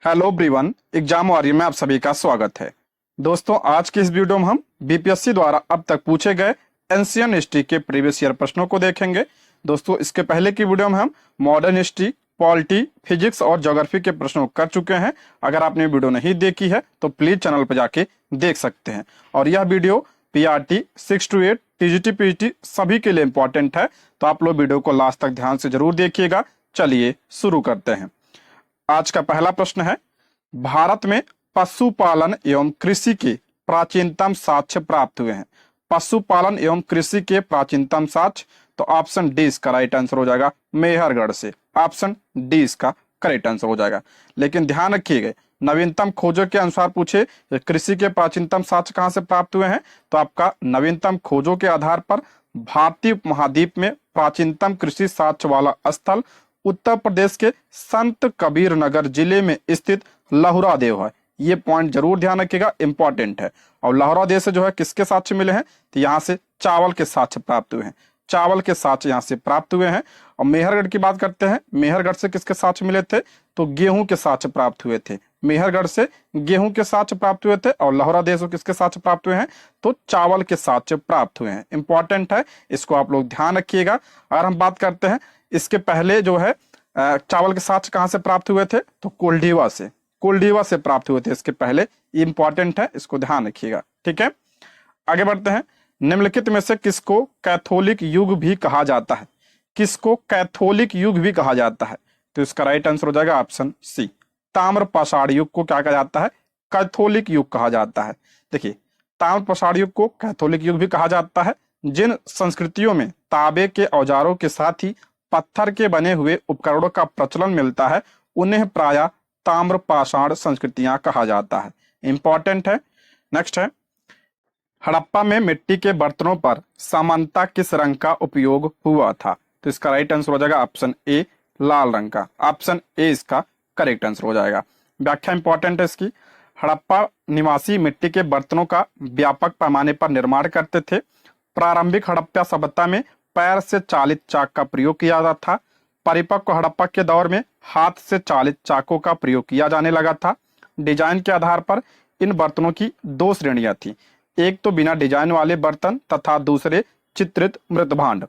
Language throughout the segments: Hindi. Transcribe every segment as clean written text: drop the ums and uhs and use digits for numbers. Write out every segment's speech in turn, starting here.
हेलो एवरीवन, एग्जाम वॉरियर में आप सभी का स्वागत है। दोस्तों, आज की इस वीडियो में हम बीपीएससी द्वारा अब तक पूछे गए एंशियंट हिस्ट्री के प्रीवियस ईयर प्रश्नों को देखेंगे। दोस्तों, इसके पहले की वीडियो में हम मॉडर्न हिस्ट्री, पॉलिटी, फिजिक्स और ज्योग्राफी के प्रश्नों कर चुके हैं। अगर आपने वीडियो नहीं देखी है तो प्लीज चैनल पर जाके देख सकते हैं। और यह video PRT 6 to 8 TGT PGT सभी के लिए इंपॉर्टेंट है, तो आप लोग वीडियो को लास्ट तक ध्यान से जरूर देखिएगा। चलिए शुरू करते हैं। आज का पहला प्रश्न है, भारत में पशुपालन एवं कृषि के प्राचीनतम साक्ष्य प्राप्त हुए हैं। पशुपालन एवं कृषि के प्राचीनतम साक्ष्य, तो ऑप्शन डी इसका राइट आंसर हो जाएगा, मेहरगढ़ से। ऑप्शन डी इसका करेक्ट आंसर हो जाएगा। लेकिन ध्यान रखिएगा, नवीनतम खोजों के अनुसार पूछे कृषि के प्राचीनतम साक्ष्य कहां से प्राप्त हुए हैं, तो आपका नवीनतम खोजों के आधार पर भारतीय उपमहाद्वीप में प्राचीनतम कृषि साक्ष्य वाला स्थल उत्तर प्रदेश के संत कबीर नगर जिले में स्थित लहुरा देव है। ये पॉइंट जरूर ध्यान रखिएगा, इंपॉर्टेंट है। और लहुरा देव से जो है किसके साक्ष्य मिले हैं, तो यहाँ से चावल के साक्ष्य प्राप्त हुए हैं। चावल के साक्ष्य यहाँ से प्राप्त हुए हैं। और मेहरगढ़ की बात करते हैं, मेहरगढ़ से किसके साक्ष्य मिले थे, तो गेहूं के साक्ष्य प्राप्त हुए थे। मेहरगढ़ से गेहूं के साक्ष्य प्राप्त हुए थे। और लहुरा देव से किसके साक्ष्य प्राप्त हुए हैं, तो चावल के साक्ष्य प्राप्त हुए हैं। इंपॉर्टेंट है, इसको आप लोग ध्यान रखिएगा। अगर हम बात करते हैं इसके पहले जो है चावल के साक्ष्य कहां से प्राप्त हुए थे, तो कोल्डीवा से। कोल्डीवा से प्राप्त हुए थे इसके पहले। इंपॉर्टेंट है, इसको ध्यान रखिएगा। ठीक है, आगे बढ़ते हैं। निम्नलिखित में से किसको कैथोलिक युग भी कहा जाता है? किसको कैथोलिक युग भी कहा जाता है, तो इसका राइट आंसर हो जाएगा ऑप्शन सी। ताम्र पाषाण युग को क्या कहा जाता है, कैथोलिक युग कहा जाता है। देखिए, ताम्र पाषाण युग को कैथोलिक युग भी कहा जाता है। जिन संस्कृतियों में तांबे के औजारों के साथ ही पत्थर के बने हुए उपकरणों का प्रचलन मिलता है, उन्हें प्रायः ताम्र पाषाण संस्कृतियां कहा जाता है। इंपॉर्टेंट है। नेक्स्ट है, हड़प्पा में मिट्टी के बर्तनों पर सामान्यतः किस रंग का उपयोग हुआ था, तो इसका राइट आंसर हो जाएगा ऑप्शन ए, लाल रंग का। ऑप्शन ए इसका करेक्ट आंसर हो जाएगा। व्याख्या इंपॉर्टेंट है इसकी। हड़प्पा निवासी मिट्टी के बर्तनों का व्यापक पैमाने पर निर्माण करते थे। प्रारंभिक हड़प्पा सभ्यता में पैर से चालित चाक का प्रयोग किया जाता था। परिपक्व हड़प्पा के दौर में हाथ से चालित चाकों का प्रयोग किया जाने लगा था। डिजाइन के आधार पर इन बर्तनों की दो श्रेणियां थी, एक तो बिना डिजाइन वाले बर्तन तथा दूसरे चित्रित मृतभांड।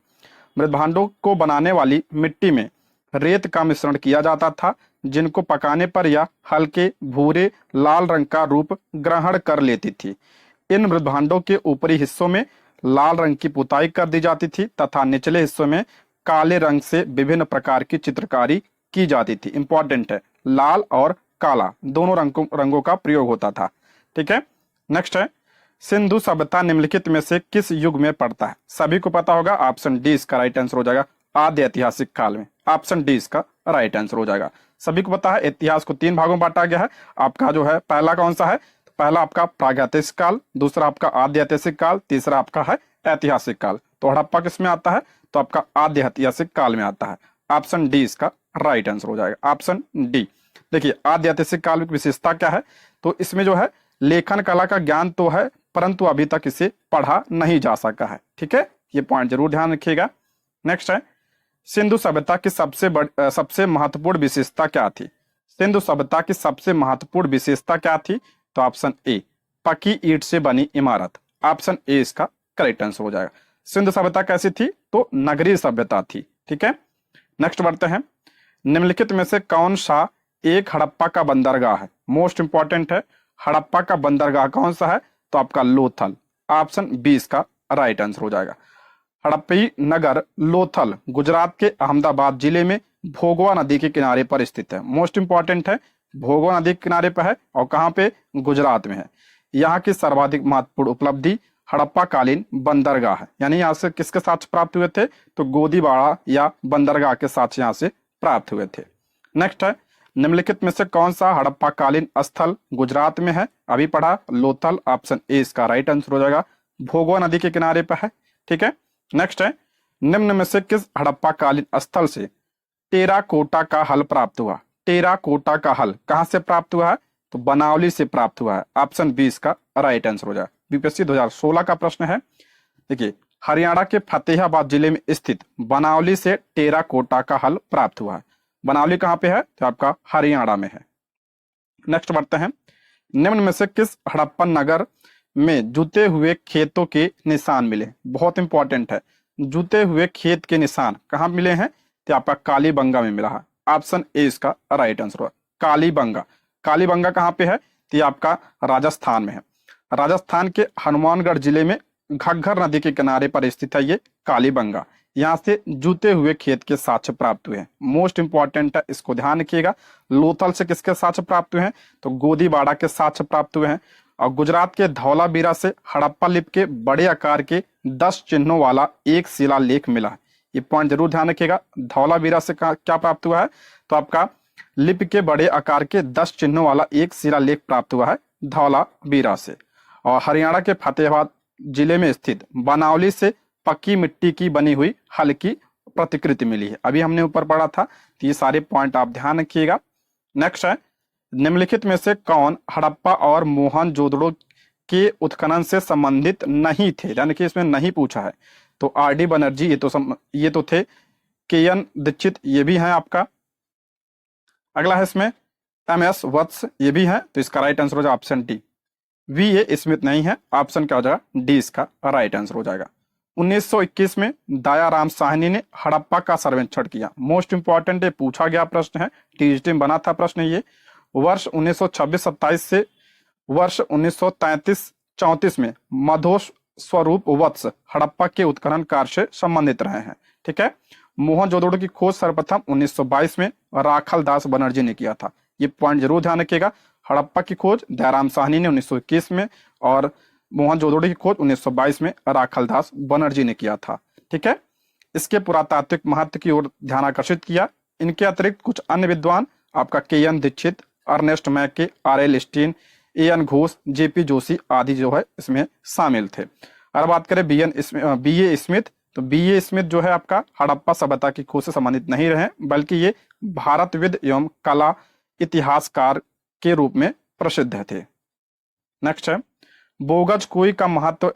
मृतभांडों को बनाने वाली मिट्टी में रेत का मिश्रण किया जाता था, जिनको पकाने पर यह हल्के भूरे लाल रंग का रूप ग्रहण कर लेती थी। इन मृतभांडों के ऊपरी हिस्सों में लाल रंग की पुताई कर दी जाती थी तथा निचले हिस्सों में काले रंग से विभिन्न प्रकार की चित्रकारी की जाती थी। इंपॉर्टेंट है, लाल और काला दोनों रंगों का प्रयोग होता था। ठीक है, नेक्स्ट है, सिंधु सभ्यता निम्नलिखित में से किस युग में पड़ता है? सभी को पता होगा, ऑप्शन डी इसका राइट आंसर हो जाएगा, आद्य ऐतिहासिक काल में। ऑप्शन डी इसका राइट आंसर हो जाएगा। सभी को पता है इतिहास को 3 भागों में बांटा गया है। आपका जो है पहला कौन सा है, पहला आपका प्रागैतिहासिक काल, दूसरा आपका आद्य ऐतिहासिक काल, तीसरा आपका है ऐतिहासिक काल। तो हड़प्पा किस में आता है, तो आपका आद्य ऐतिहासिक काल में आता है। ऑप्शन डी इसका राइट आंसर हो जाएगा, ऑप्शन डी। देखिए, आद्य ऐतिहासिक काल की विशेषता क्या है, तो इसमें जो है लेखन कला का ज्ञान तो है, परंतु अभी तक इसे पढ़ा नहीं जा सका है। ठीक है, ये पॉइंट जरूर ध्यान रखिएगा। नेक्स्ट है, सिंधु सभ्यता की सबसे महत्वपूर्ण विशेषता क्या थी? सिंधु सभ्यता की सबसे महत्वपूर्ण विशेषता क्या थी, तो ऑप्शन ए, पकी ईंट से बनी इमारत। ऑप्शन ए इसका करेक्ट आंसर हो जाएगा। सिंधु सभ्यता कैसी थी, तो नगरीय सभ्यता थी। ठीक है, नेक्स्ट बढ़ते हैं। निम्नलिखित में से कौन सा एक हड़प्पा का बंदरगाह है? मोस्ट इंपॉर्टेंट है, हड़प्पा का बंदरगाह कौन सा है, तो आपका लोथल। ऑप्शन बी इसका राइट आंसर हो जाएगा। हड़प्पी नगर लोथल गुजरात के अहमदाबाद जिले में भोगवा नदी के किनारे पर स्थित है। मोस्ट इंपॉर्टेंट है, भोगवा नदी के किनारे पर है और कहाँ पे, गुजरात में है। यहाँ की सर्वाधिक महत्वपूर्ण उपलब्धि हड़प्पा कालीन बंदरगाह है। यानी यहाँ से किसके साक्ष्य प्राप्त हुए थे, तो गोदीबाड़ा या बंदरगाह के साक्ष्य यहाँ से प्राप्त हुए थे। नेक्स्ट है, निम्नलिखित में से कौन सा हड़प्पा कालीन स्थल गुजरात में है? अभी पढ़ा, लोथल। ऑप्शन ए इसका राइट आंसर हो जाएगा, भोगवा नदी के किनारे पर है। ठीक है, नेक्स्ट है, निम्न में से किस हड़प्पा कालीन स्थल से टेराकोटा का हल प्राप्त हुआ? टेराकोटा का हल कहां से प्राप्त हुआ है, तो बनावली से प्राप्त हुआ है। ऑप्शन बी इसका राइट आंसर हो जाएगा। बीपीएससी 2016 का प्रश्न है। देखिए, हरियाणा के फतेहाबाद जिले में स्थित बनावली से टेराकोटा का हल प्राप्त हुआ है। बनावली कहाँ पे है, तो आपका हरियाणा में है। नेक्स्ट बढ़ते हैं। निम्न में से किस हड़प्पन नगर में जूते हुए खेतों के निशान मिले? बहुत इंपॉर्टेंट है। जूते हुए खेत के निशान कहाँ मिले हैं? तो आपका कालीबंगा में मिला है। ऑप्शन ए इसका राइट आंसर होगा, कालीबंगा। कालीबंगा कहाँ पे है? तो ये आपका राजस्थान में है। राजस्थान के हनुमानगढ़ जिले में घग्गर नदी के किनारे पर स्थित है ये कालीबंगा। यहाँ से जूते हुए खेत के साक्ष्य प्राप्त हुए हैं। मोस्ट इंपॉर्टेंट है, इसको ध्यान रखिएगा। लोथल से किसके साक्ष्य प्राप्त हुए हैं? तो गोदीबाड़ा के साक्ष्य प्राप्त हुए हैं। और गुजरात के धौलावीरा से हड़प्पा लिपि के बड़े आकार के 10 चिन्हों वाला एक शिलालेख मिला है। ये पॉइंट जरूर ध्यान रखिएगा। धौलावीरा से क्या प्राप्त हुआ है? तो आपका लिपि के बड़े आकार के 10 चिन्हों वाला एक शिलालेख प्राप्त हुआ है धौलावीरा से। और हरियाणा के फतेहाबाद जिले में स्थित बनावली से पक्की मिट्टी की बनी हुई हल्की प्रतिकृति मिली है। अभी हमने ऊपर पढ़ा था, तो ये सारे पॉइंट आप ध्यान रखिएगा। नेक्स्ट है, निम्नलिखित में से कौन हड़प्पा और मोहनजोदड़ो के उत्खनन से संबंधित नहीं थे? यानी कि इसमें नहीं पूछा है। तो आर डी बनर्जी ये तो थे। के एन दीक्षित ये भी हैं आपका। अगला है इसमें एम एस वत्स ये भी है। तो इसका राइट आंसर हो जाएगा option D. V A Smith नहीं है। ऑप्शन क्या हो जाएगा? डी इसका राइट आंसर हो जाएगा। 1921 में दयाराम साहनी ने हड़प्पा का सर्वेक्षण किया। मोस्ट इंपॉर्टेंट ये पूछा गया प्रश्न है, टीजीटी में बना था प्रश्न ये। वर्ष 1926-27 से वर्ष 1933-34 में मधोस स्वरूप वत्स हड़प्पा के उत्खनन कार्य से संबंधित रहे हैं। ठीक है। मोहनजोदड़ो की खोज सर्वप्रथम 1922 में राखल दास बनर्जी ने किया था। ये पॉइंट जरूर ध्यान रखिएगा। हड़प्पा की खोज दयाराम साहनी ने 1921 में और मोहनजोदड़ो की खोज 1922 में राखल दास बनर्जी ने किया था। ठीक है। इसके पुरातात्विक महत्व की ओर ध्यान आकर्षित किया। इनके अतिरिक्त कुछ अन्य विद्वान आपका के एन दीक्षित, अर्नेस्ट मैके, R L Stein, A N Ghosh, JP Joshi आदि जो है इसमें शामिल थे। अगर बात करें बी ए स्मिथ, तो बी ए स्मिथ जो है आपका हड़प्पा सभ्यता की खोज से संबंधित नहीं रहे, बल्कि ये भारतविद एवं कला इतिहासकार के रूप में प्रसिद्ध थे। नेक्स्ट है, बोगज कुई का महत्व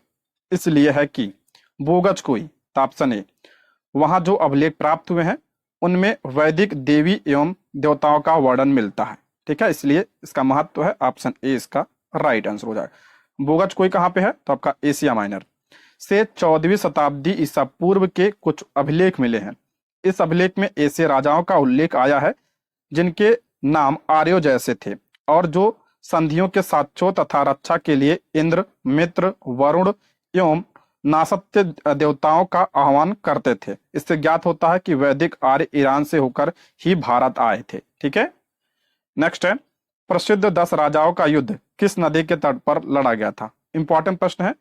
इसलिए है कि बोगज कुई, ऑप्शन ए, वहां जो अभिलेख प्राप्त हुए हैं उनमें वैदिक देवी एवं देवताओं का वर्णन मिलता है। ठीक है, इसलिए इसका महत्व है। ऑप्शन ए इसका राइट आंसर हो जाएगा। बोगज कुई कहां पे है? तो आपका एशिया माइनर से 14वीं शताब्दी ईसा पूर्व के कुछ अभिलेख मिले हैं। इस अभिलेख में ऐसे राजाओं का उल्लेख आया है जिनके नाम आर्यों जैसे थे और जो संधियों के साक्ष्यों तथा रक्षा के लिए इंद्र, मित्र, वरुण एवं नासत्य देवताओं का आह्वान करते थे। इससे ज्ञात होता है कि वैदिक आर्य ईरान से होकर ही भारत आए थे। ठीक है। नेक्स्ट है, प्रसिद्ध 10 राजाओं का युद्ध किस नदी के तट पर लड़ा गया था? इंपॉर्टेंट प्रश्न है।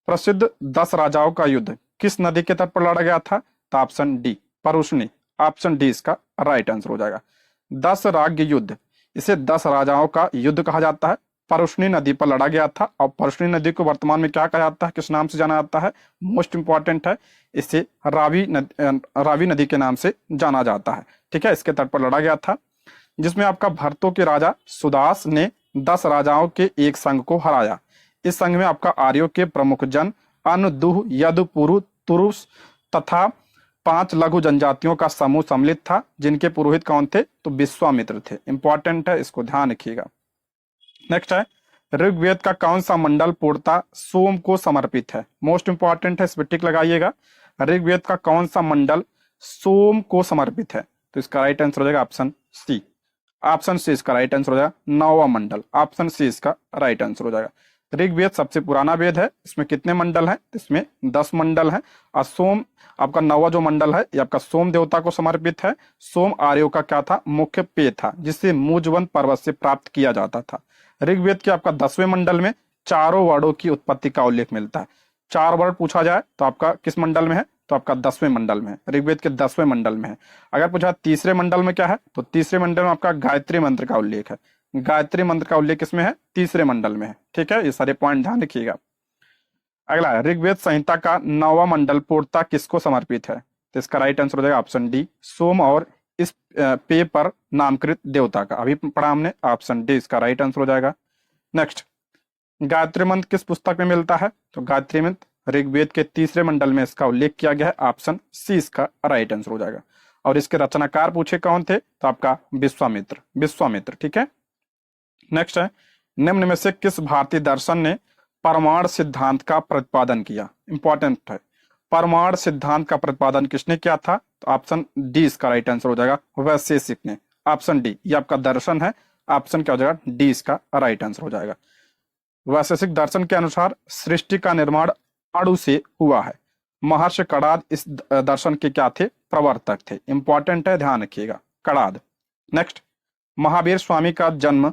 प्रसिद्ध 10 राजाओं का युद्ध किस नदी के तट पर लड़ा गया था? तो option D, Parushni. Option D इसका राइट आंसर हो जाएगा। 10 राज्य युद्ध, इसे 10 राजाओं का युद्ध कहा जाता है। परुष्णी नदी पर लड़ा गया था। और परुष्णी नदी को वर्तमान में क्या कहा जाता है, किस नाम से जाना जाता है? मोस्ट इंपॉर्टेंट है, इसे रावी नदी के नाम से जाना जाता है। ठीक है, इसके तट पर लड़ा गया था, जिसमें आपका भरतों के राजा सुदास ने 10 राजाओं के एक संघ को हराया। इस संघ में आपका आर्यों के प्रमुख जन अन, दुह, यदु, पुरु, तुरुस तथा 5 लघु जनजातियों का समूह सम्मिलित था, जिनके पुरोहित कौन थे? तो विश्वामित्र थे। इंपॉर्टेंट है, इसको ध्यान रखिएगा। नेक्स्ट है, ऋग्वेद का कौन सा मंडल पूर्णतः सोम को समर्पित है? मोस्ट इंपॉर्टेंट है, इस पर टिक लगाइएगा। ऋग्वेद का कौन सा मंडल सोम को समर्पित है? तो इसका राइट आंसर हो जाएगा ऑप्शन सी। ऑप्शन सी इसका राइट आंसर हो जाएगा, 9वां मंडल। ऑप्शन सी इसका राइट आंसर हो जाएगा। ऋग्वेद सबसे पुराना वेद है। इसमें कितने मंडल हैं? इसमें 10 मंडल हैं। और सोम आपका 9वां जो मंडल है ये आपका सोम देवता को समर्पित है। सोम आर्यों का क्या था? मुख्य पेय था, जिससे मुजवन पर्वत से प्राप्त किया जाता था। ऋग्वेद के आपका 10वें मंडल में चारों वर्णों की उत्पत्ति का उल्लेख मिलता है। 4 वर्ण पूछा जाए तो आपका किस मंडल में है? तो आपका 10वें मंडल में है। ऋग्वेद के 10वें मंडल में है। अगर पूछा तीसरे मंडल में क्या है, तो तीसरे मंडल में आपका गायत्री मंत्र का उल्लेख है। गायत्री मंत्र का उल्लेख किसमें है? तीसरे मंडल में है। ठीक है, ये सारे पॉइंट ध्यान रखिएगा। अगला है, ऋग्वेद संहिता का 9वां मंडल पूर्णतः किसको समर्पित है? तो इसका राइट आंसर हो जाएगा ऑप्शन डी, सोम और इस पेय पर नामकृत देवता का। अभी पढ़ा हमने, ऑप्शन डी इसका राइट आंसर हो जाएगा। नेक्स्ट, गायत्री मंत्र किस पुस्तक में मिलता है? तो गायत्री मंत्र ऋग्वेद के तीसरे मंडल में इसका उल्लेख किया गया है। ऑप्शन सी इसका राइट आंसर हो जाएगा। और इसके रचनाकार पूछे कौन थे? तो आपका विश्वामित्र। ठीक है। नेक्स्ट है, निम्न में से किस भारतीय दर्शन ने परमाणु सिद्धांत का प्रतिपादन किया? इंपॉर्टेंट है, परमाणु सिद्धांत का प्रतिपादन किसने किया था? तो ऑप्शन डी इसका राइट आंसर हो जाएगा, वैशेषिक ने। ऑप्शन डी, ये आपका दर्शन है, ऑप्शन क्या हो जाएगा? डी इसका राइट आंसर हो जाएगा। वैशेषिक दर्शन के अनुसार सृष्टि का निर्माण अणु से हुआ है। महर्षि कणाद इस दर्शन के क्या थे? प्रवर्तक थे। इंपॉर्टेंट है, ध्यान रखिएगा, कणाद। नेक्स्ट, महावीर स्वामी का जन्म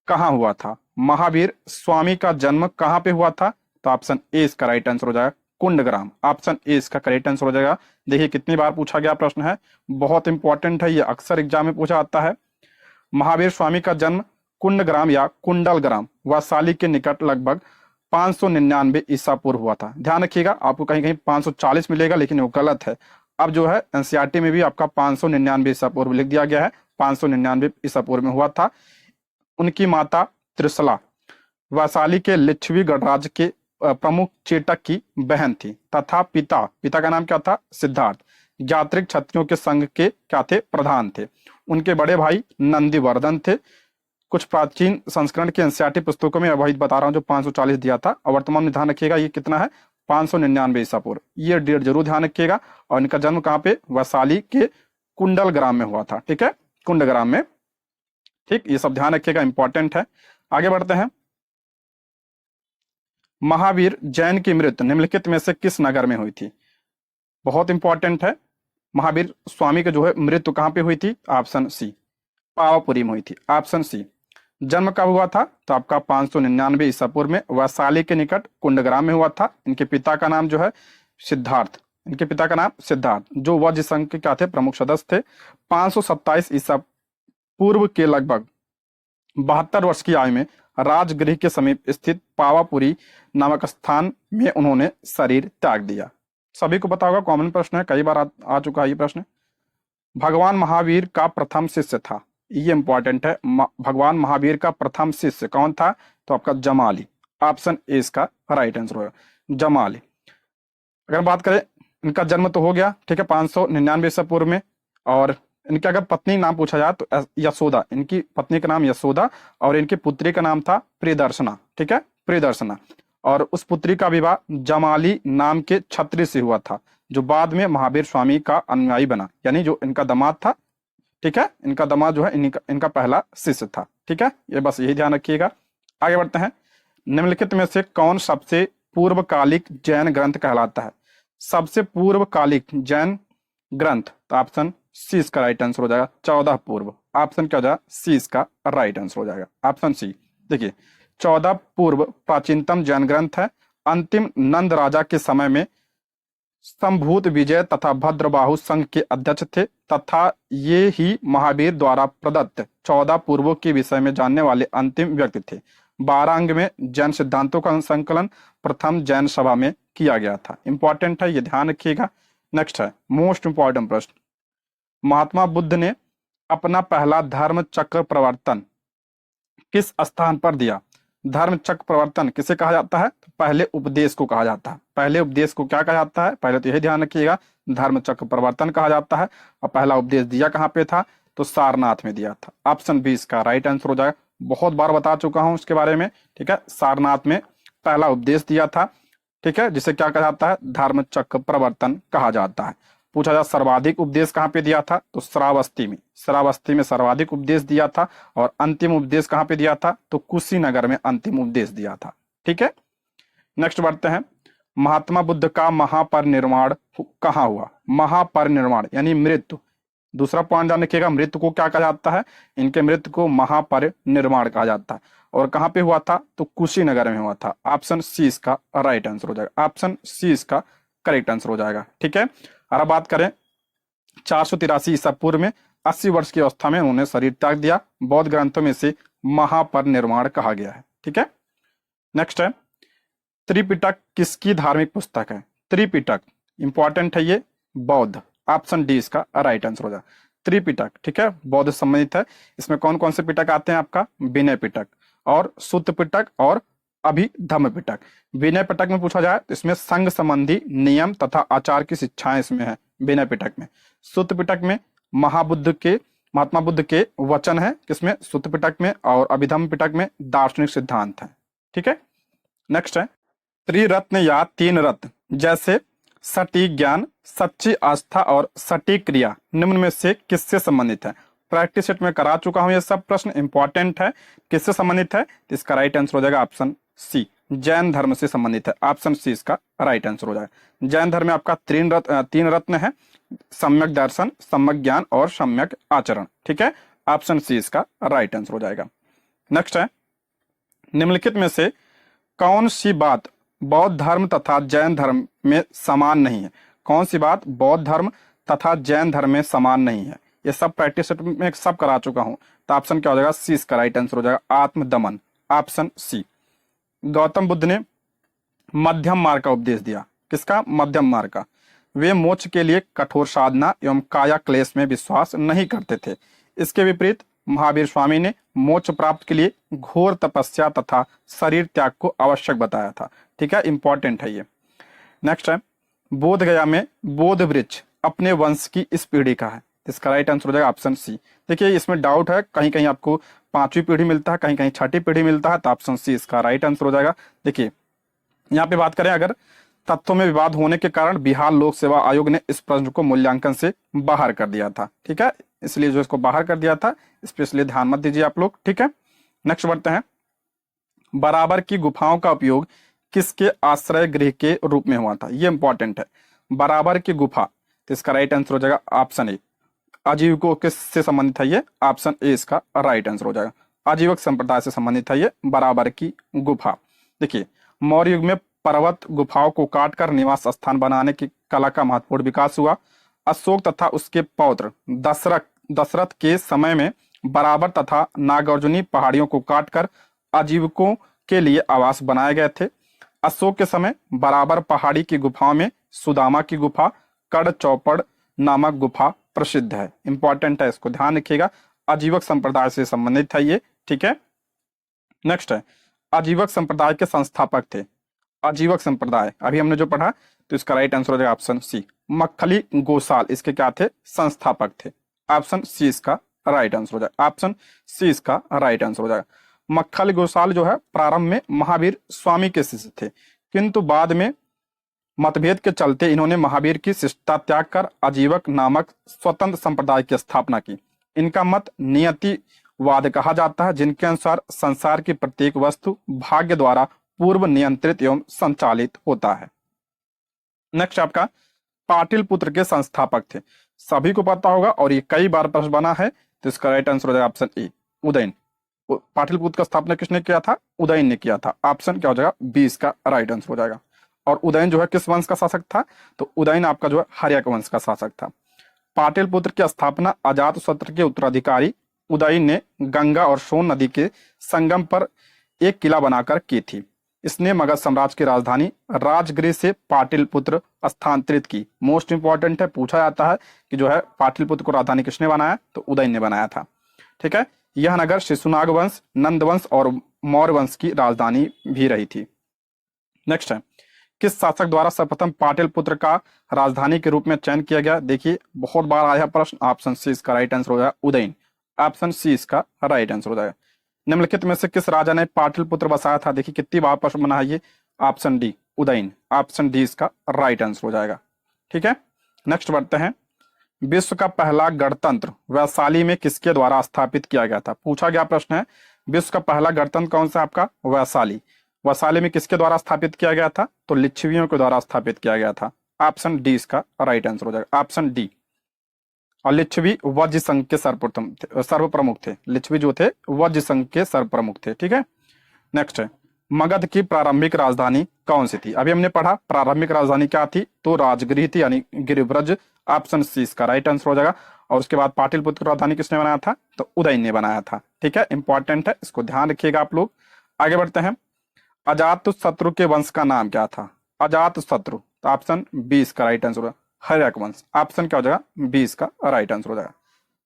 कहाँ हुआ था? महावीर स्वामी का जन्म कहाँ पे हुआ था? तो ऑप्शन ए इसका राइट आंसर हो जाएगा, कुंडग्राम। ऑप्शन ए इसका करेक्ट आंसर हो जाएगा। देखिए कितनी बार पूछा गया प्रश्न है, बहुत इंपॉर्टेंट है, ये अक्सर एग्जाम में पूछा जाता है। महावीर स्वामी का जन्म कुंडग्राम या कुंडलग्राम वैशाली के निकट लगभग 599 ईसा पूर्व हुआ था। ध्यान रखिएगा, आपको कहीं कहीं 540 मिलेगा, लेकिन वो गलत है। अब जो है एनसीईआरटी में भी आपका 599 ईसा पूर्व लिख दिया गया है, 599 ईसा पूर्व में हुआ था। उनकी माता त्रिशला वैशाली के लिच्छवी गणराज्य के प्रमुख चेटक की बहन थी तथा पिता का नाम क्या था? सिद्धार्थ यात्रिक क्षत्रियों के संघ के क्या थे? प्रधान थे। उनके बड़े भाई नंदीवर्धन थे। कुछ प्राचीन संस्करण के एनसीईआरटी पुस्तकों में वही बता रहा हूं जो 540 दिया था, और वर्तमान में ध्यान रखिएगा ये कितना है? 599 ईसा पूर्व। ये डेट जरूर ध्यान रखिएगा। और इनका जन्म कहाँ पे? वैशाली के कुंडल ग्राम में हुआ था। ठीक है, कुंडग्राम में। ठीक, ये सब ध्यान रखिएगा, इंपॉर्टेंट है। आगे बढ़ते हैं। महावीर जैन की मृत्यु निम्नलिखित में से किस नगर में हुई थी? बहुत इंपॉर्टेंट है। महावीर स्वामी की जो है मृत्यु कहां पे हुई थी? ऑप्शन सी, पावापुरी में हुई थी। Option C. जन्म कब हुआ था? तो आपका 599 ईसा पूर्व में वैशाली के निकट कुंडग्राम में हुआ था। इनके पिता का नाम जो है सिद्धार्थ, इनके पिता का नाम सिद्धार्थ, जो वज्र संघ के क्या थे? प्रमुख सदस्य थे। 527 ईसा पूर्व के लगभग 72 वर्ष की आयु में राजगृह के समीप स्थित पावापुरी नामक स्थान में उन्होंने शरीर त्याग दिया। सभी को पता होगा, कॉमन प्रश्न है, कई बार आ चुका है ये प्रश्न। भगवान महावीर का प्रथम शिष्य था, ये इंपॉर्टेंट है। भगवान महावीर का प्रथम शिष्य कौन था? तो आपका जमाली। ऑप्शन ए इसका राइट आंसर होगा, जमाली। अगर बात करें, इनका जन्म तो हो गया, ठीक है, 599 ईसा पूर्व में। और इनके अगर पत्नी नाम पूछा जाए तो यशोदा, इनकी पत्नी का नाम यशोदा, और इनकी पुत्री का नाम था प्रियदर्शना। ठीक है, प्रियदर्शना। और उस पुत्री का विवाह जमाली नाम के क्षत्रिय से हुआ था, जो बाद में महावीर स्वामी का अनुयायी बना, यानी जो इनका दामाद था। ठीक है, इनका दामाद जो है इनका पहला शिष्य था। ठीक है, ये बस यही ध्यान रखिएगा। आगे बढ़ते हैं। निम्नलिखित में से कौन सबसे पूर्वकालिक जैन ग्रंथ कहलाता है? सबसे पूर्वकालिक जैन ग्रंथ, तो ऑप्शन सी इसका राइट आंसर हो जाएगा, 14 पूर्व। ऑप्शन क्या हो जाएगा? सी इसका राइट आंसर हो जाएगा, ऑप्शन सी। देखिए, 14 पूर्व प्राचीनतम जैन ग्रंथ है। अंतिम नंद राजा के समय में संभूत विजय तथा भद्रबाहु संघ के अध्यक्ष थे, तथा ये ही महावीर द्वारा प्रदत्त 14 पूर्वों के विषय में जानने वाले अंतिम व्यक्ति थे। 12 अंग में जैन सिद्धांतों का संकलन प्रथम जैन सभा में किया गया था। इंपॉर्टेंट है, ये ध्यान रखिएगा। नेक्स्ट है मोस्ट इंपॉर्टेंट प्रश्न। महात्मा बुद्ध ने अपना पहला धर्म चक्र प्रवर्तन किस स्थान पर दिया? धर्म चक्र प्रवर्तन किसे कहा जाता है? तो पहले उपदेश को कहा जाता है। पहले उपदेश को क्या कहा जाता है? पहले तो यही ध्यान रखिएगा, धर्म चक्र प्रवर्तन कहा जाता है। और पहला उपदेश दिया कहाँ पे था? तो सारनाथ में दिया था। ऑप्शन बी इसका राइट आंसर हो जाएगा। बहुत बार बता चुका हूं उसके बारे में। ठीक है, सारनाथ में पहला उपदेश दिया था। ठीक है, जिसे क्या कहा जाता है? धर्म चक्र प्रवर्तन कहा जाता है। पूछा जाए सर्वाधिक उपदेश कहाँ पे दिया था? तो श्रावस्ती में, श्रावस्ती में सर्वाधिक उपदेश दिया था। और अंतिम उपदेश कहाँ पे दिया था? तो कुशीनगर में अंतिम उपदेश दिया था। ठीक है, नेक्स्ट बढ़ते हैं। महात्मा बुद्ध का महापरिनिर्वाण कहाँ हुआ? महापरिनिर्वाण यानी मृत्यु। दूसरा पॉइंट ध्यान रखिएगा, मृत्यु को क्या कहा जाता है? इनके मृत्यु को महापरिनिर्वाण कहा जाता है। और कहाँ पे हुआ था? तो कुशीनगर में हुआ था। ऑप्शन सी इसका राइट आंसर हो जाएगा, ऑप्शन सी इसका करेक्ट आंसर हो जाएगा। ठीक है, और अब बात करें 483 ईसा पूर्व में 80 वर्ष की अवस्था में उन्होंने शरीर त्याग दिया। बौद्ध ग्रंथों में से महापरिनिर्वाण कहा गया है। ठीक है, नेक्स्ट है त्रिपिटक किसकी धार्मिक पुस्तक है? त्रिपिटक इंपॉर्टेंट है, ये बौद्ध। ऑप्शन डी इसका राइट आंसर हो जाएगा, त्रिपिटक। ठीक है, बौद्ध संबंधित है। इसमें कौन कौन से पिटक आते हैं? आपका विनय पिटक और सुत्त पिटक और अभिधम्म पिटक। विनय पिटक में पूछा जाए तो इसमें संघ संबंधी नियम तथा आचार की शिक्षाएं इसमें है विनय पिटक में। सुत्त पिटक में महाबुद्ध के महात्मा बुद्ध के वचन है किसमें, सुत्त पिटक में, और अभिधम्म पिटक में दार्शनिक सिद्धांत है। ठीक है, नेक्स्ट है त्रिरत्न या तीन रत्न जैसे सटीक ज्ञान, सच्ची आस्था और सटीक क्रिया निम्न में से किससे संबंधित है। प्रैक्टिस सेट में करा चुका हूं, ये सब प्रश्न इंपॉर्टेंट है। किससे संबंधित है, तो इसका राइट आंसर हो जाएगा ऑप्शन सी, जैन धर्म से संबंधित है। ऑप्शन सी इसका राइट आंसर हो जाएगा। जैन धर्म में आपका तीन रत्न है, सम्यक दर्शन, सम्यक ज्ञान और सम्यक आचरण। ठीक है, ऑप्शन सी इसका राइट आंसर हो जाएगा। नेक्स्ट है निम्नलिखित में से कौन सी बात बौद्ध धर्म तथा जैन धर्म में समान नहीं है। कौन सी बात बौद्ध धर्म तथा जैन धर्म में समान नहीं है, ये सब प्रैक्टिस सेट में सब करा चुका हूं। तो ऑप्शन क्या हो जाएगा, सी इसका राइट आंसर हो जाएगा, आत्मदमन। Option C. गौतम बुद्ध ने मध्यम मार्ग का उपदेश दिया, किसका, मध्यम मार्ग का। वे मोक्ष के लिए कठोर साधना एवं काया क्लेश में विश्वास नहीं करते थे। इसके विपरीत महावीर स्वामी ने मोक्ष प्राप्त के लिए घोर तपस्या तथा शरीर त्याग को आवश्यक बताया था। ठीक है, इंपॉर्टेंट है ये। नेक्स्ट है बोध गया में बोध वृक्ष अपने वंश की इस पीढ़ी का है। इसका राइट आंसर हो जाएगा ऑप्शन सी। देखिए इसमें डाउट है, कहीं कहीं आपको पांचवी पीढ़ी मिलता है, कहीं कहीं छठी पीढ़ी मिलता है, तो ऑप्शन सी इसका राइट आंसर हो जाएगा। देखिए यहाँ पे बात करें अगर तत्वों में विवाद होने के कारण बिहार लोक सेवा आयोग ने इस प्रश्न को मूल्यांकन से बाहर कर दिया था। ठीक है, इसलिए जो इसको बाहर कर दिया था, स्पेशली ध्यान मत दीजिए आप लोग। ठीक है, नेक्स्ट बढ़ते हैं। बराबर की गुफाओं का उपयोग किसके आश्रय गृह के रूप में हुआ था, ये इंपॉर्टेंट है। बराबर की गुफा, तो इसका राइट आंसर हो जाएगा ऑप्शन ए। आजीविकों किससे संबंधित है ये, ऑप्शन ए इसका राइट आंसर हो जाएगा। आजीवक संप्रदाय से संबंधित है ये बराबर की गुफा। देखिए मौर्य युग में पर्वत गुफाओं को काटकर निवास स्थान बनाने की कला का महत्वपूर्ण विकास हुआ। अशोक तथा उसके पौत्र दशरथ के समय में बराबर तथा नागार्जुनी पहाड़ियों को काटकर आजीविकों के लिए आवास बनाए गए थे। अशोक के समय बराबर पहाड़ी की गुफाओं में सुदामा की गुफा, कड़ चौपड़ नामक गुफा प्रसिद्ध है। इंपॉर्टेंट है, इसको ध्यान रखिएगा। आजीवक संप्रदाय से संबंधित है ये। ठीक है, नेक्स्ट है आजीवक संप्रदाय के संस्थापक थे। आजीवक संप्रदाय अभी हमने जो पढ़ा, तो इसका राइट आंसर हो जाएगा ऑप्शन सी, मक्खली गोसाल इसके क्या थे, संस्थापक थे। ऑप्शन सी इसका राइट आंसर हो जाएगा, ऑप्शन सी इसका राइट आंसर हो जाएगा। मक्खली गोसाल जो है प्रारंभ में महावीर स्वामी के शिष्य थे, किंतु बाद में मतभेद के चलते इन्होंने महावीर की शिष्टता त्याग कर आजीवक नामक स्वतंत्र संप्रदाय की स्थापना की। इनका मत नियतिवाद कहा जाता है, जिनके अनुसार संसार की प्रत्येक वस्तु भाग्य द्वारा पूर्व नियंत्रित एवं संचालित होता है। नेक्स्ट आपका पाटिलपुत्र के संस्थापक थे, सभी को पता होगा और ये कई बार प्रश्न बना है, तो इसका राइट आंसर हो जाएगा ऑप्शन ए, उदयन। पाटिलपुत्र का स्थापना किसने किया था, उदयन ने किया था। ऑप्शन क्या हो जाएगा, बी इसका राइट आंसर हो जाएगा। और उदयन जो है किस वंश का शासक था, तो उदयन आपका जो है हर्यक वंश का शासक था। पाटिलपुत्र की स्थापना अजातशत्रु के उत्तराधिकारी उदयन ने गंगा और सोन नदी के संगम पर एक किला बनाकर की थी। इसने मगध साम्राज्य की राजधानी राजगृह से पाटिलपुत्र स्थानांतरित की। मोस्ट इंपॉर्टेंट है, पूछा जाता है कि जो है पाटिलपुत्र को राजधानी किसने बनाया, तो उदयन ने बनाया था। ठीक है, यह नगर शिशुनाग वंश, नंद वंश और मौर्य वंश की राजधानी भी रही थी। नेक्स्ट है किस शासक द्वारा सर्वप्रथम पाटिलपुत्र का राजधानी के रूप में चयन किया गया। देखिए बहुत बार आया प्रश्न, ऑप्शन सी इसका राइट आंसर हो जाएगा, उदयन। ऑप्शन सी इसका राइट आंसर हो जाएगा। निम्नलिखित में से किस राजा ने पाटिलपुत्र बसाया था, देखिए कितनी बार प्रश्न बना है ये, option D Udayan. Option D इसका राइट आंसर हो जाएगा। ठीक है, नेक्स्ट बढ़ते हैं। विश्व का पहला गणतंत्र वैशाली में किसके द्वारा स्थापित किया गया था, पूछा गया प्रश्न है। विश्व का पहला गणतंत्र कौन सा आपका, वैशाली। वैशाली में किसके द्वारा स्थापित किया गया था, तो लिच्छवियों के द्वारा स्थापित किया गया था। ऑप्शन डी इसका राइट आंसर हो जाएगा, ऑप्शन डी। और लिच्छवी वज्र संघ के सर्वप्रमुख थे। लिच्छवी जो थे वज्र संघ के सर्वप्रमुख थे। ठीक है, नेक्स्ट है मगध की प्रारंभिक राजधानी कौन सी थी। अभी हमने पढ़ा प्रारंभिक राजधानी क्या थी, तो राजगृह थी यानी गिरिव्रज। ऑप्शन सी इसका राइट आंसर हो जाएगा। और उसके बाद पाटिलपुत्र की राजधानी किसने बनाया था, तो उदयन ने बनाया था। ठीक है, इंपॉर्टेंट है, इसको ध्यान रखिएगा आप लोग। आगे बढ़ते हैं। अजातशत्रु के वंश का नाम क्या था, अजातशत्रु, तो ऑप्शन बी इसका राइट आंसर होगा, हर्यक वंश। ऑप्शन क्या हो जाएगा, बी इसका राइट आंसर हो जाएगा।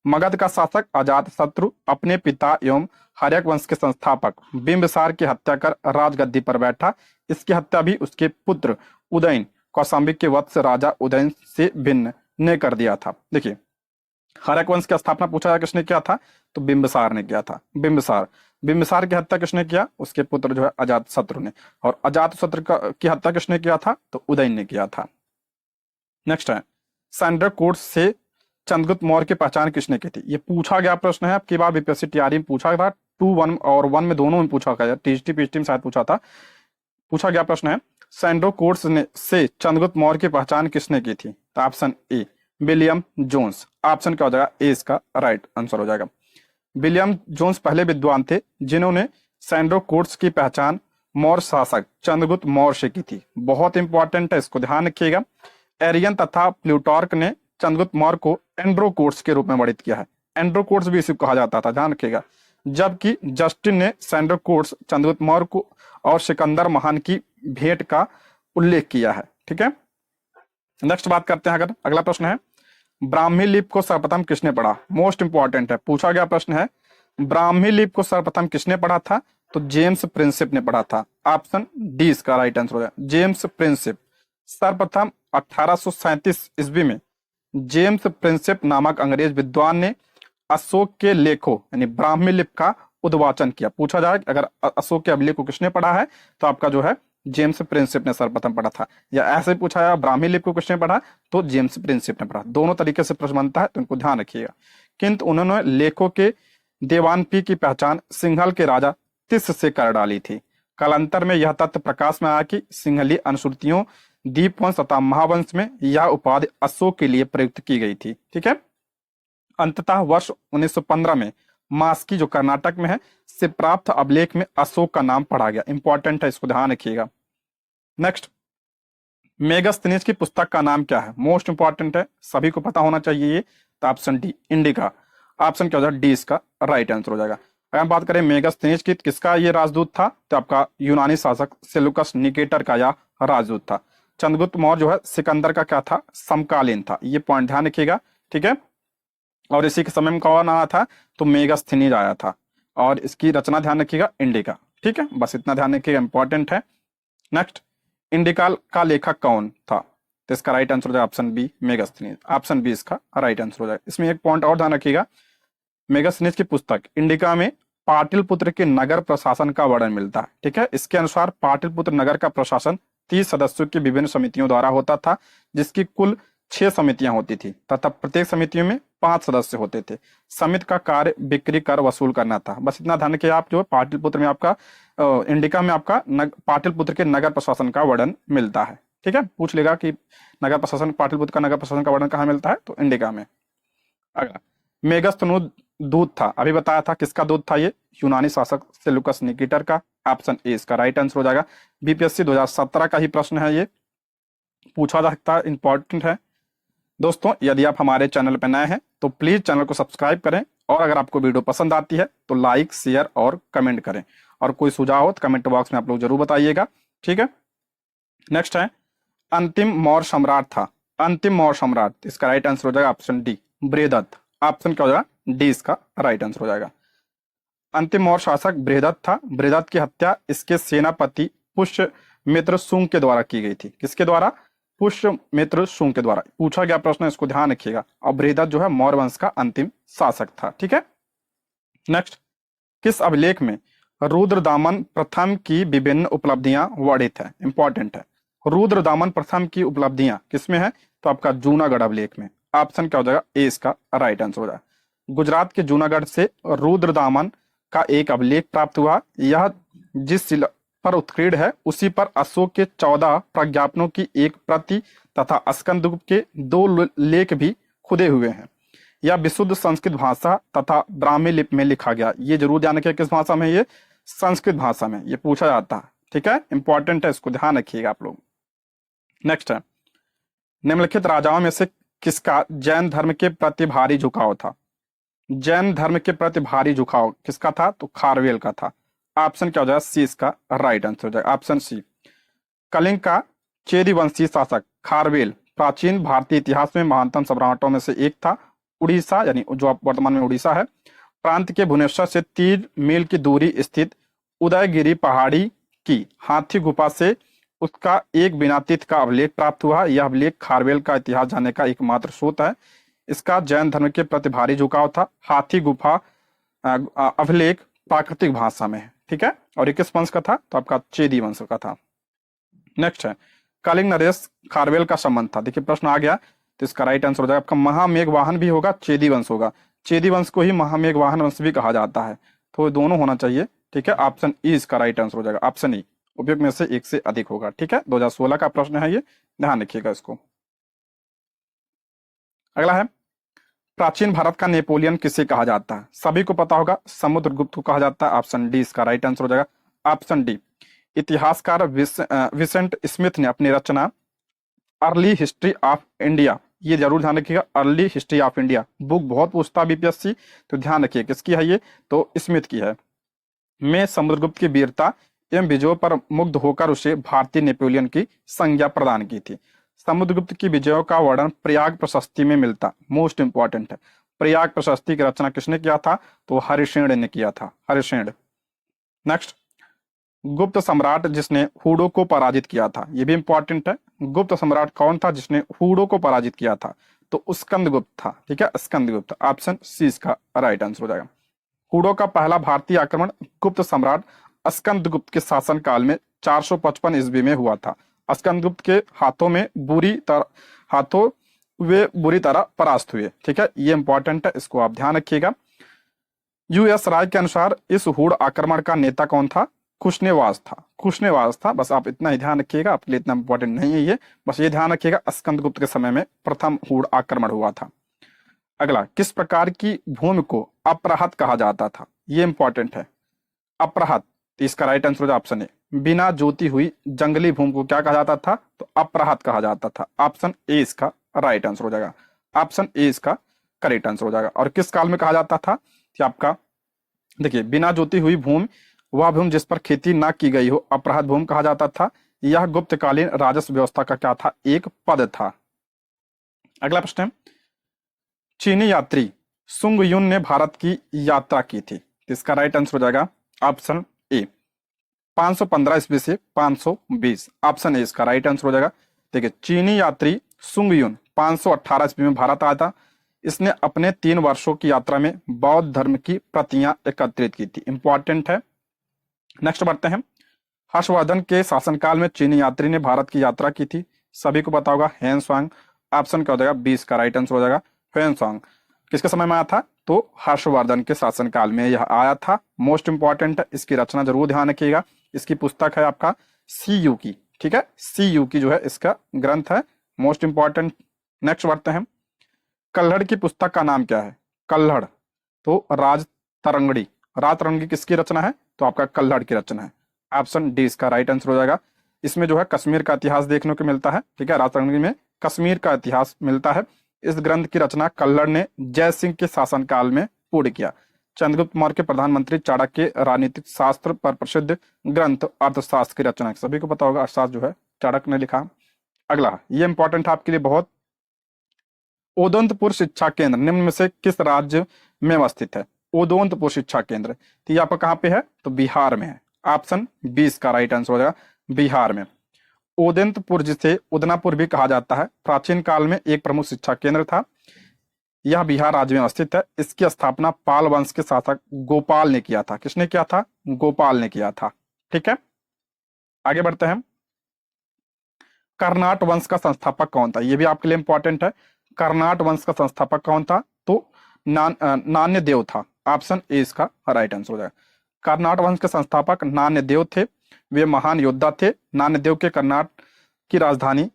मगध का शासक अजातशत्रु अपने पिता एवं हर्यक वंश के संस्थापक बिंबिसार की हत्या कर राजगद्दी पर बैठा। इसकी हत्या भी उसके पुत्र उदयन कौशाम्बी के वत्स राजा उदयन से भिन्न ने कर दिया था। देखिए हर्यक वंश की स्थापना पूछा जाए किसने किया था, तो बिंबिसार ने किया था। बिंबिसार। बिंबिसार की हत्या किसने किया, उसके पुत्र जो है अजातशत्रु ने। और अजातशत्रु की हत्या किसने किया था, तो उदयन ने किया था। नेक्स्ट है, सैंडर कोर्ट से चंद्रगुप्त मौर्य की पहचान किसने की थी। ये पूछा गया प्रश्न है, अब की बार बीपीएससी टीआरई में पूछा था, 2 1 और 1 में दोनों में पूछा गया, टीएसटी पीएचटी में शायद पूछा था। पूछा गया प्रश्न है, सैंड्रो कोर्ट्स ने से चंद्रगुप्त मौर्य की पहचान किसने की थी, तो option A William Jones. Option क्या हो जाएगा, ए इसका राइट आंसर हो जाएगा। विलियम जोन्स पहले विद्वान थे जिन्होंने सैंड्रो कोर्ट्स की पहचान मौर्य शासक चंद्रगुप्त मौर्य से की थी। बहुत इंपॉर्टेंट है, इसको ध्यान रखिएगा। एरियन तथा प्लूटार्क ने चंद्रगुप्त मौर्य को एंड्रोकोर्ट्स के रूप में वर्णित किया है। एंड्रोकोर्ट्स भी इसी को कहा जाता था, ध्यान रखिएगा। जबकि जस्टिन ने सैंड्रोकोर्ट्स चंद्रगुप्त मौर्य को और सिकंदर महान की भेंट का उल्लेख किया है। ठीक है, नेक्स्ट बात करते हैं। अगर अगला प्रश्न है, ब्राह्मी लिपि को सर्वप्रथम किसने पढ़ा। मोस्ट इंपॉर्टेंट है, पूछा गया प्रश्न है, ब्राह्मी लिपि को सर्वप्रथम किसने पढ़ा था, तो जेम्स प्रिंसिप ने पढ़ा था। ऑप्शन डी इसका राइट आंसर हो जाएगा, जेम्स प्रिंसिप। सर्वप्रथम 1837 ईस्वी में जेम्स प्रिंसिप नामक अंग्रेज विद्वान ने अशोक के लेखों यानी ब्राह्मी लिपि का उद्वाचन किया। पूछा जाए अगर अशोक के अभिलेख को किसने पढ़ा है, तो आपका जो है जेम्स प्रिंसिप ने सर्वप्रथम पढ़ा था। या ऐसे पूछा है ब्राह्मी लिपि को किसने पढ़ा, तो जेम्स प्रिंसिप ने पढ़ा। दोनों तरीके से प्रश्न बनता है, तो इनको ध्यान रखिएगा। किंतु उन्होंने लेखों के देवानपी की पहचान सिंहल के राजा तिस से कर डाली थी। कालांतर में यह तथ्य प्रकाश में आया कि सिंहली अनुश्रुतियों, दीपवंश तथा महावंश में यह उपाधि अशोक के लिए प्रयुक्त की गई थी। ठीक है, अंततः वर्ष 1915 में मास्की जो कर्नाटक में है से प्राप्त अभिलेख में अशोक का नाम पढ़ा गया। इंपॉर्टेंट है, इसको ध्यान रखिएगा। नेक्स्ट, मेगास्थनीज की पुस्तक का नाम क्या है। मोस्ट इंपॉर्टेंट है, सभी को पता होना चाहिए ये, तो ऑप्शन डी इंडिका। ऑप्शन क्या हो जाएगा, डी इसका राइट आंसर हो जाएगा। अगर हम बात करें मेगास्थनीज की, किसका ये राजदूत था, तो आपका यूनानी शासक सेलुकस निकेटर का यह राजदूत था। चंद्रगुप्त मौर्य जो है सिकंदर का क्या था, समकालीन था। ये पॉइंट ध्यान रखिएगा। ठीक है, और इसी के समय में कौन आया था, तो मेगास्थनीज आया था। और इसकी रचना ध्यान रखिएगा, इंडिका। ठीक है, बस इतना ध्यान रखिएगा, इंपॉर्टेंट है। नेक्स्ट, इंडिका का लेखक कौन था, तो इसका राइट आंसर हो जाएगा option B Megasthenes. Option B इसका राइट आंसर हो जाएगा। इसमें एक पॉइंट और ध्यान रखिएगा, मेगास्थनीज की पुस्तक इंडिका में पाटलिपुत्र के नगर प्रशासन का वर्णन मिलता है। ठीक है, इसके अनुसार पाटलिपुत्र नगर का प्रशासन 30 सदस्यों की विभिन्न समितियों द्वारा होता था, जिसकी कुल 6 समितियां होती थी तथा प्रत्येक समितियों में 5 सदस्य होते थे। समिति का कार्य बिक्री कर वसूल करना था। बस इतना ध्यान रखिए। आप जो है पाटलिपुत्र में आपका इंडिका में आपका पाटलिपुत्र के नगर प्रशासन का वर्णन मिलता है। ठीक है, पूछ लेगा कि नगर प्रशासन, पाटलिपुत्र का नगर प्रशासन का वर्णन कहाँ मिलता है, तो इंडिका में। अगला, मेगास्थनु दूत था, अभी बताया था किसका दूत था, ये यूनानी शासक सेलुकस निकेटर का। ऑप्शन ए इसका राइट आंसर हो जाएगा। बीपीएससी 2017 का ही प्रश्न है, ये पूछा जा सकता है, इंपॉर्टेंट है। दोस्तों, यदि आप हमारे चैनल पर नए हैं तो प्लीज चैनल को सब्सक्राइब करें, और अगर आपको वीडियो पसंद आती है तो लाइक, शेयर और कमेंट करें, और कोई सुझाव हो तो कमेंट बॉक्स में आप लोग जरूर बताइएगा। ठीक है, नेक्स्ट है, अंतिम मौर्य सम्राट था। अंतिम मौर्य सम्राट, इसका राइट आंसर हो जाएगा ऑप्शन डी बृहदत्त। ऑप्शन क्या हो जाएगा, डी इसका राइट आंसर हो जाएगा। अंतिम मौर्य शासक बृहदत्त था। बृहदत्त की हत्या इसके सेनापति पुष्यमित्र शुंग के द्वारा की गई थी। किसके द्वारा, पुष्यमित्र शुंग के द्वारा। पूछा गया प्रश्न, इसको ध्यान रखिएगा। और बृहदत्त जो है मौर्य वंश का अंतिम शासक था। ठीक है, नेक्स्ट, किस अभिलेख में रुद्रदामन प्रथम की विभिन्न उपलब्धियां वर्णित है। इंपॉर्टेंट है, रुद्रदामन प्रथम की उपलब्धियां किसमें है, तो आपका जूनागढ़ अभिलेख में। ऑप्शन क्या हो जाएगा, ए इसका राइट आंसर हो जाएगा। गुजरात के जूनागढ़ से रुद्रदामन का एक अभिलेख प्राप्त हुआ। यह जिस शिला पर उत्कीर्ण है उसी पर अशोक के 14 प्रज्ञापनों की एक प्रति तथा स्कंदगुप्त के 2 लेख भी खुदे हुए हैं। यह विशुद्ध संस्कृत भाषा तथा ब्राह्मी लिपि में लिखा गया। ये जरूर ध्यान रखिए, किस भाषा में, ये संस्कृत भाषा में ये पूछा जाता है। ठीक है, इंपॉर्टेंट है, इसको ध्यान रखिएगा आप लोग। नेक्स्ट है, निम्नलिखित राजाओं में से किसका जैन धर्म के प्रति भारी झुकाव था। जैन धर्म के प्रति भारी झुकाव किसका था, तो खारवेल का था। ऑप्शन क्या हो जाएगा, सी इसका राइट आंसर हो जाएगा। ऑप्शन सी, कलिंग का चेदी वंशी शासक खारवेल प्राचीन भारतीय इतिहास में महानतम सम्राटों में से एक था। उड़ीसा यानी जो आप वर्तमान में उड़ीसा है, प्रांत के भुवनेश्वर से 3 मील की दूरी स्थित उदयगिरी पहाड़ी की हाथी गुफा से उसका एक बिनातीत का अभिलेख प्राप्त हुआ। यह अभिलेख खारवेल का इतिहास जानने का एकमात्र स्रोत है। इसका जैन धर्म के प्रति भारी झुकाव था। हाथी गुफा अभिलेख प्राकृतिक भाषा में है, ठीक है। और ये किस वंश का था? तो आपका चेदी वंश का था। नेक्स्ट है कलिंग नरेश खारवेल का संबंध था। देखिए प्रश्न आ गया, तो इसका राइट आंसर हो जाएगा आपका महामेघ वाहन भी होगा, चेदी वंश होगा। चेदी वंश को ही महामेघ वाहन वंश भी कहा जाता है, तो दोनों होना चाहिए, ठीक है। ऑप्शन ई इसका राइट आंसर हो जाएगा, ऑप्शन ई। उपयुक्त में से एक से अधिक होगा, ठीक है। 2016 का प्रश्न है ये, ध्यान रखिएगा इसको। अगला है प्राचीन भारत का नेपोलियन किसे कहा जाता है? सभी को पता होगा, समुद्रगुप्त को कहा जाता है। ऑप्शन डी इसका राइट आंसर हो जाएगा, ऑप्शन डी। इतिहासकार विसेंट स्मिथ ने अपनी रचना अर्ली हिस्ट्री ऑफ इंडिया, ये जरूर ध्यान रखिएगा, early history of India book बहुत पूछता बीपीएससी, तो ध्यान रखिए किसकी है ये, तो स्मिथ की है। में समुद्रगुप्त की वीरता एवं विजयों पर मुग्ध होकर उसे भारतीय नेपोलियन की संज्ञा प्रदान की थी। समुद्रगुप्त की विजयों का वर्णन प्रयाग प्रशस्ति में मिलता, मोस्ट इंपॉर्टेंट है। प्रयाग प्रशस्ति की रचना किसने किया था? तो हरिश्चंद्र ने किया था, हरिश्चंद्र। नेक्स्ट, गुप्त सम्राट जिसने हुडो को पराजित किया था, ये भी इंपॉर्टेंट है। गुप्त सम्राट कौन था जिसने हुडो को पराजित किया था? तो स्कंदगुप्त था, ठीक है, स्कंदगुप्त। ऑप्शन सी इसका राइट आंसर हो जाएगा। हुडो का पहला भारतीय आक्रमण गुप्त सम्राट स्कंदगुप्त के शासनकाल में 455 ईस्वी में हुआ था। स्कंदगुप्त के हाथों वे बुरी तरह परास्त हुए, ठीक है, ये इंपॉर्टेंट है, इसको आप ध्यान रखिएगा। यूएस राय के अनुसार इस हुड आक्रमण का नेता कौन था? कुशनेवास था, कुशनेवास था। बस आप इतना ही ध्यान रखिएगा, आपके लिए इतना इंपॉर्टेंट नहीं है ये, बस ये ध्यान रखिएगा स्कंदगुप्त के समय में प्रथम हुड आक्रमण हुआ था। अगला, किस प्रकार की भूमि को अप्रहत कहा जाता था? ये इंपॉर्टेंट है, अप्रहत। तो इसका राइट आंसर हो जाए ऑप्शन ए। बिना जोती हुई जंगली भूमि को क्या कहा जाता था? तो अप्रहत कहा जाता था। ऑप्शन ए इसका राइट आंसर हो जाएगा, ऑप्शन ए इसका करेक्ट आंसर हो जाएगा। और किस काल में कहा जाता था? कि आपका देखिए, बिना जोती हुई भूमि वह भूमि जिस पर खेती ना की गई हो, अपराध भूमि कहा जाता था। यह गुप्तकालीन राजस्व व्यवस्था का क्या था? एक पद था। अगला प्रश्न है, चीनी यात्री सुंग युन ने भारत की यात्रा की थी, इसका राइट आंसर हो जाएगा ऑप्शन ए, 515 ईस्वी से 520। ऑप्शन ए इसका राइट आंसर हो जाएगा। देखिए, चीनी यात्री सुंग युन 518 ईस्वी में भारत आया था। इसने अपने 3 वर्षों की यात्रा में बौद्ध धर्म की प्रतियां एकत्रित की थी, इंपॉर्टेंट है। नेक्स्ट बढ़ते हैं, हर्षवर्धन के शासनकाल में चीनी यात्री ने भारत की यात्रा की थी, सभी को पता होगा, हेनसांग। ऑप्शन क्या हो जाएगा? 20 का राइट आंसर हो जाएगा हेनसांग। किसके समय में आया था? तो हर्षवर्धन के शासनकाल में यह आया था, मोस्ट इंपॉर्टेंट है, इसकी रचना जरूर ध्यान रखिएगा। इसकी पुस्तक है आपका CU की, ठीक है, CU की जो है इसका ग्रंथ है, मोस्ट इंपॉर्टेंट। नेक्स्ट बढ़ते हैं, कल्हड़ की पुस्तक का नाम क्या है? कल्हड़, तो राजतरंगी। राजतरंगी किसकी रचना है? तो आपका कल्हड़ की रचना है। ऑप्शन डी इसका राइट आंसर हो जाएगा। इसमें जो है कश्मीर का इतिहास देखने को मिलता है, ठीक है, राजतरंगी में कश्मीर का इतिहास मिलता है। इस ग्रंथ की रचना कल्हड़ ने जय सिंह के शासनकाल में पूर्ण किया। चंद्रगुप्त मौर्य के प्रधानमंत्री चाणक्य के राजनीतिक शास्त्र पर प्रसिद्ध ग्रंथ अर्थशास्त्र की रचना, सभी को पता होगा, अर्थशास्त्र जो है चाणक्य ने लिखा। अगला, ये इंपॉर्टेंट है आपके लिए बहुत, उदंतपुर शिक्षा केंद्र निम्न में से किस राज्य में अवस्थित है? उदंतपुर शिक्षा केंद्र, तो ये आपका कहाँ पे है? तो बिहार में है। ऑप्शन 20 का राइट आंसर हो जाएगा, बिहार में। उदंतपुर, जिसे उदनापुर भी कहा जाता है, प्राचीन काल में एक प्रमुख शिक्षा केंद्र था। यह बिहार राज्य में अवस्थित है। इसकी स्थापना पाल वंश के शासक गोपाल ने किया था। किसने किया था? गोपाल ने किया था, ठीक है। आगे बढ़ते हैं, कर्नाट वंश का संस्थापक कौन था? यह भी आपके लिए इंपॉर्टेंट है। कर्नाट वंश का संस्थापक कौन था? तो नान्यदेव था। ऑप्शन ए इसका राइट आंसर हो जाएगा। कर्नाट वंश के संस्थापक नान्यदेव थे, वे महान योद्धा थे। नान्यदेव के कर्नाट की राजधानी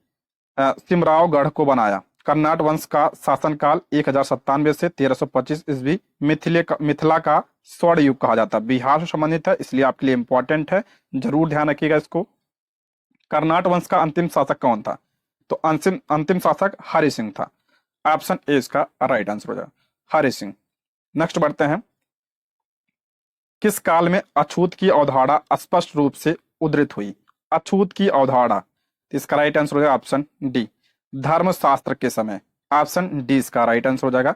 सिमरावगढ़ को बनाया। कर्नाट वंश का शासनकाल 1097 से 1325 ईस्वी। मिथिला का स्वर्ण युग कहा जाता है, बिहार से संबंधित है, इसलिए आपके लिए इंपॉर्टेंट है, जरूर ध्यान रखिएगा इसको। कर्नाट वंश का अंतिम शासक कौन था? तो अंतिम शासक हरि सिंह था। ऑप्शन ए इसका राइट आंसर हो जाएगा, हरि सिंह। नेक्स्ट बढ़ते हैं, किस काल में अछूत की अवधारणा स्पष्ट रूप से उद्धृत हुई? अछूत की अवधारणा, इसका राइट आंसर हो जाएगा ऑप्शन डी, धर्मशास्त्र के समय। ऑप्शन डी इसका राइट आंसर हो जाएगा।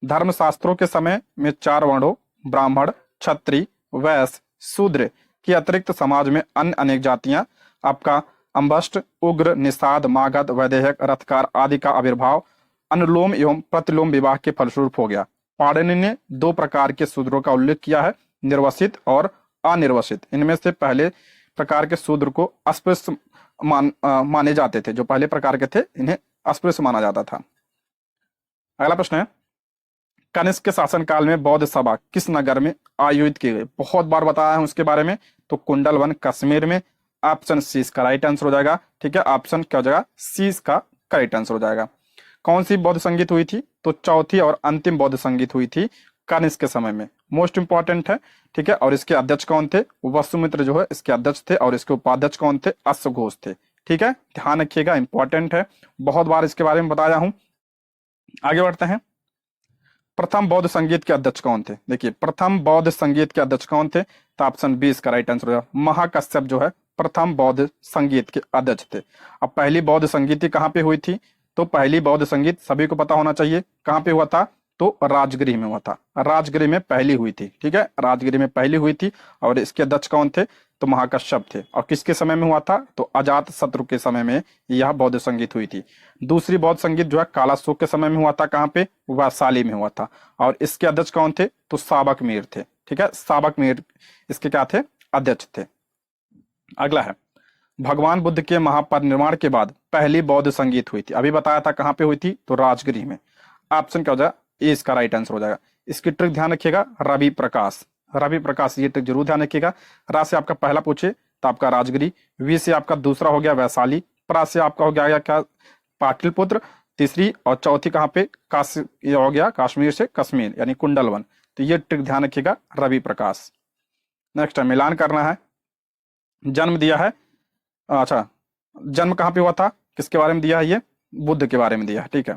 धर्मशास्त्रों के समय में 4 वर्णों ब्राह्मण, क्षत्रिय, वैश्य, शूद्र के अतिरिक्त समाज में अन्य अनेक जातियां, आपका अंबष्ट, उग्र, निषाद, मागध, वैदेहक, रथकार आदि का आविर्भाव अनुलोम एवं प्रतिलोम विवाह के फलस्वरूप हो गया। पाणिनि ने दो प्रकार के शूद्रों का उल्लेख किया है, निर्वसित और अनिर्वसित। इनमें से पहले प्रकार के शूद्र को अस्पृश्य माने जाते थे। जो पहले प्रकार के थे इन्हें अस्पृश्य माना जाता था। अगला प्रश्न है, कनिष्क के शासनकाल में बौद्ध सभा किस नगर में आयोजित की गई? बहुत बार बताया है उसके बारे में। तो कुंडलवन कश्मीर में। ऑप्शन सी इसका राइट आंसर हो जाएगा। ठीक है, ऑप्शन क्या हो जाएगा? सी इसका करेक्ट आंसर हो जाएगा। कौन सी बौद्ध संगीत हुई थी? तो चौथी और अंतिम बौद्ध संगीत हुई थी कनिष्क के समय में। मोस्ट इंपॉर्टेंट है। ठीक है, और इसके अध्यक्ष कौन थे? वसुमित्र जो है इसके अध्यक्ष थे, और इसके उपाध्यक्ष कौन थे? अश्वघोष थे। ठीक है, ध्यान रखिएगा, इंपॉर्टेंट है, बहुत बार इसके बारे में बताया हूं। आगे बढ़ते हैं। प्रथम बौद्ध संगीत के अध्यक्ष कौन थे? देखिए, प्रथम बौद्ध संगीत के अध्यक्ष कौन थे? तो ऑप्शन बी इसका राइट आंसर होगा। महाकश्यप जो है प्रथम बौद्ध संगीत के अध्यक्ष थे। अब पहली बौद्ध संगीत कहाँ पे हुई थी? तो पहली बौद्ध संगीत सभी को पता होना चाहिए कहाँ पे हुआ था? तो राजगृह में हुआ था। राजगृह में पहली हुई थी। ठीक है, राजगृह में पहली हुई थी, और इसके अध्यक्ष कौन थे? तो महाकश्यप थे। और किसके समय में हुआ था? तो अजात शत्रु के समय में यह बौद्ध संगीत हुई थी। दूसरी बौद्ध संगीत जो है कालाशोक के समय में हुआ था। कहाँ पे? वैशाली में हुआ था, और इसके अध्यक्ष कौन थे? तो साबक मीर थे। ठीक है, साबक मीर इसके क्या थे? अध्यक्ष थे। अगला है, भगवान बुद्ध के महापरिनिर्वाण के बाद पहली बौद्ध संगीत हुई थी। अभी बताया था कहाँ पे हुई थी? तो राजगृह में। ऑप्शन क्या हो जाएगा? ए इसका राइट आंसर हो जाएगा। इसकी ट्रिक ध्यान रखिएगा, रवि प्रकाश। रवि प्रकाश, ये ट्रिक जरूर ध्यान रखिएगा। रा से आपका पहला पूछे तो आपका राजगिरी, वी से आपका दूसरा हो गया वैशाली, प्रा से आपका हो गया क्या? पाटलिपुत्र, तीसरी और चौथी कहाँ पे? ये हो गया कश्मीर से कश्मीर, यानी कुंडलवन। तो ये ट्रिक ध्यान रखिएगा, रवि प्रकाश। नेक्स्ट है, मिलान करना है। जन्म दिया है, अच्छा, जन्म कहाँ पे हुआ था? किसके बारे में दिया है? ये बुद्ध के बारे में दिया है। ठीक है,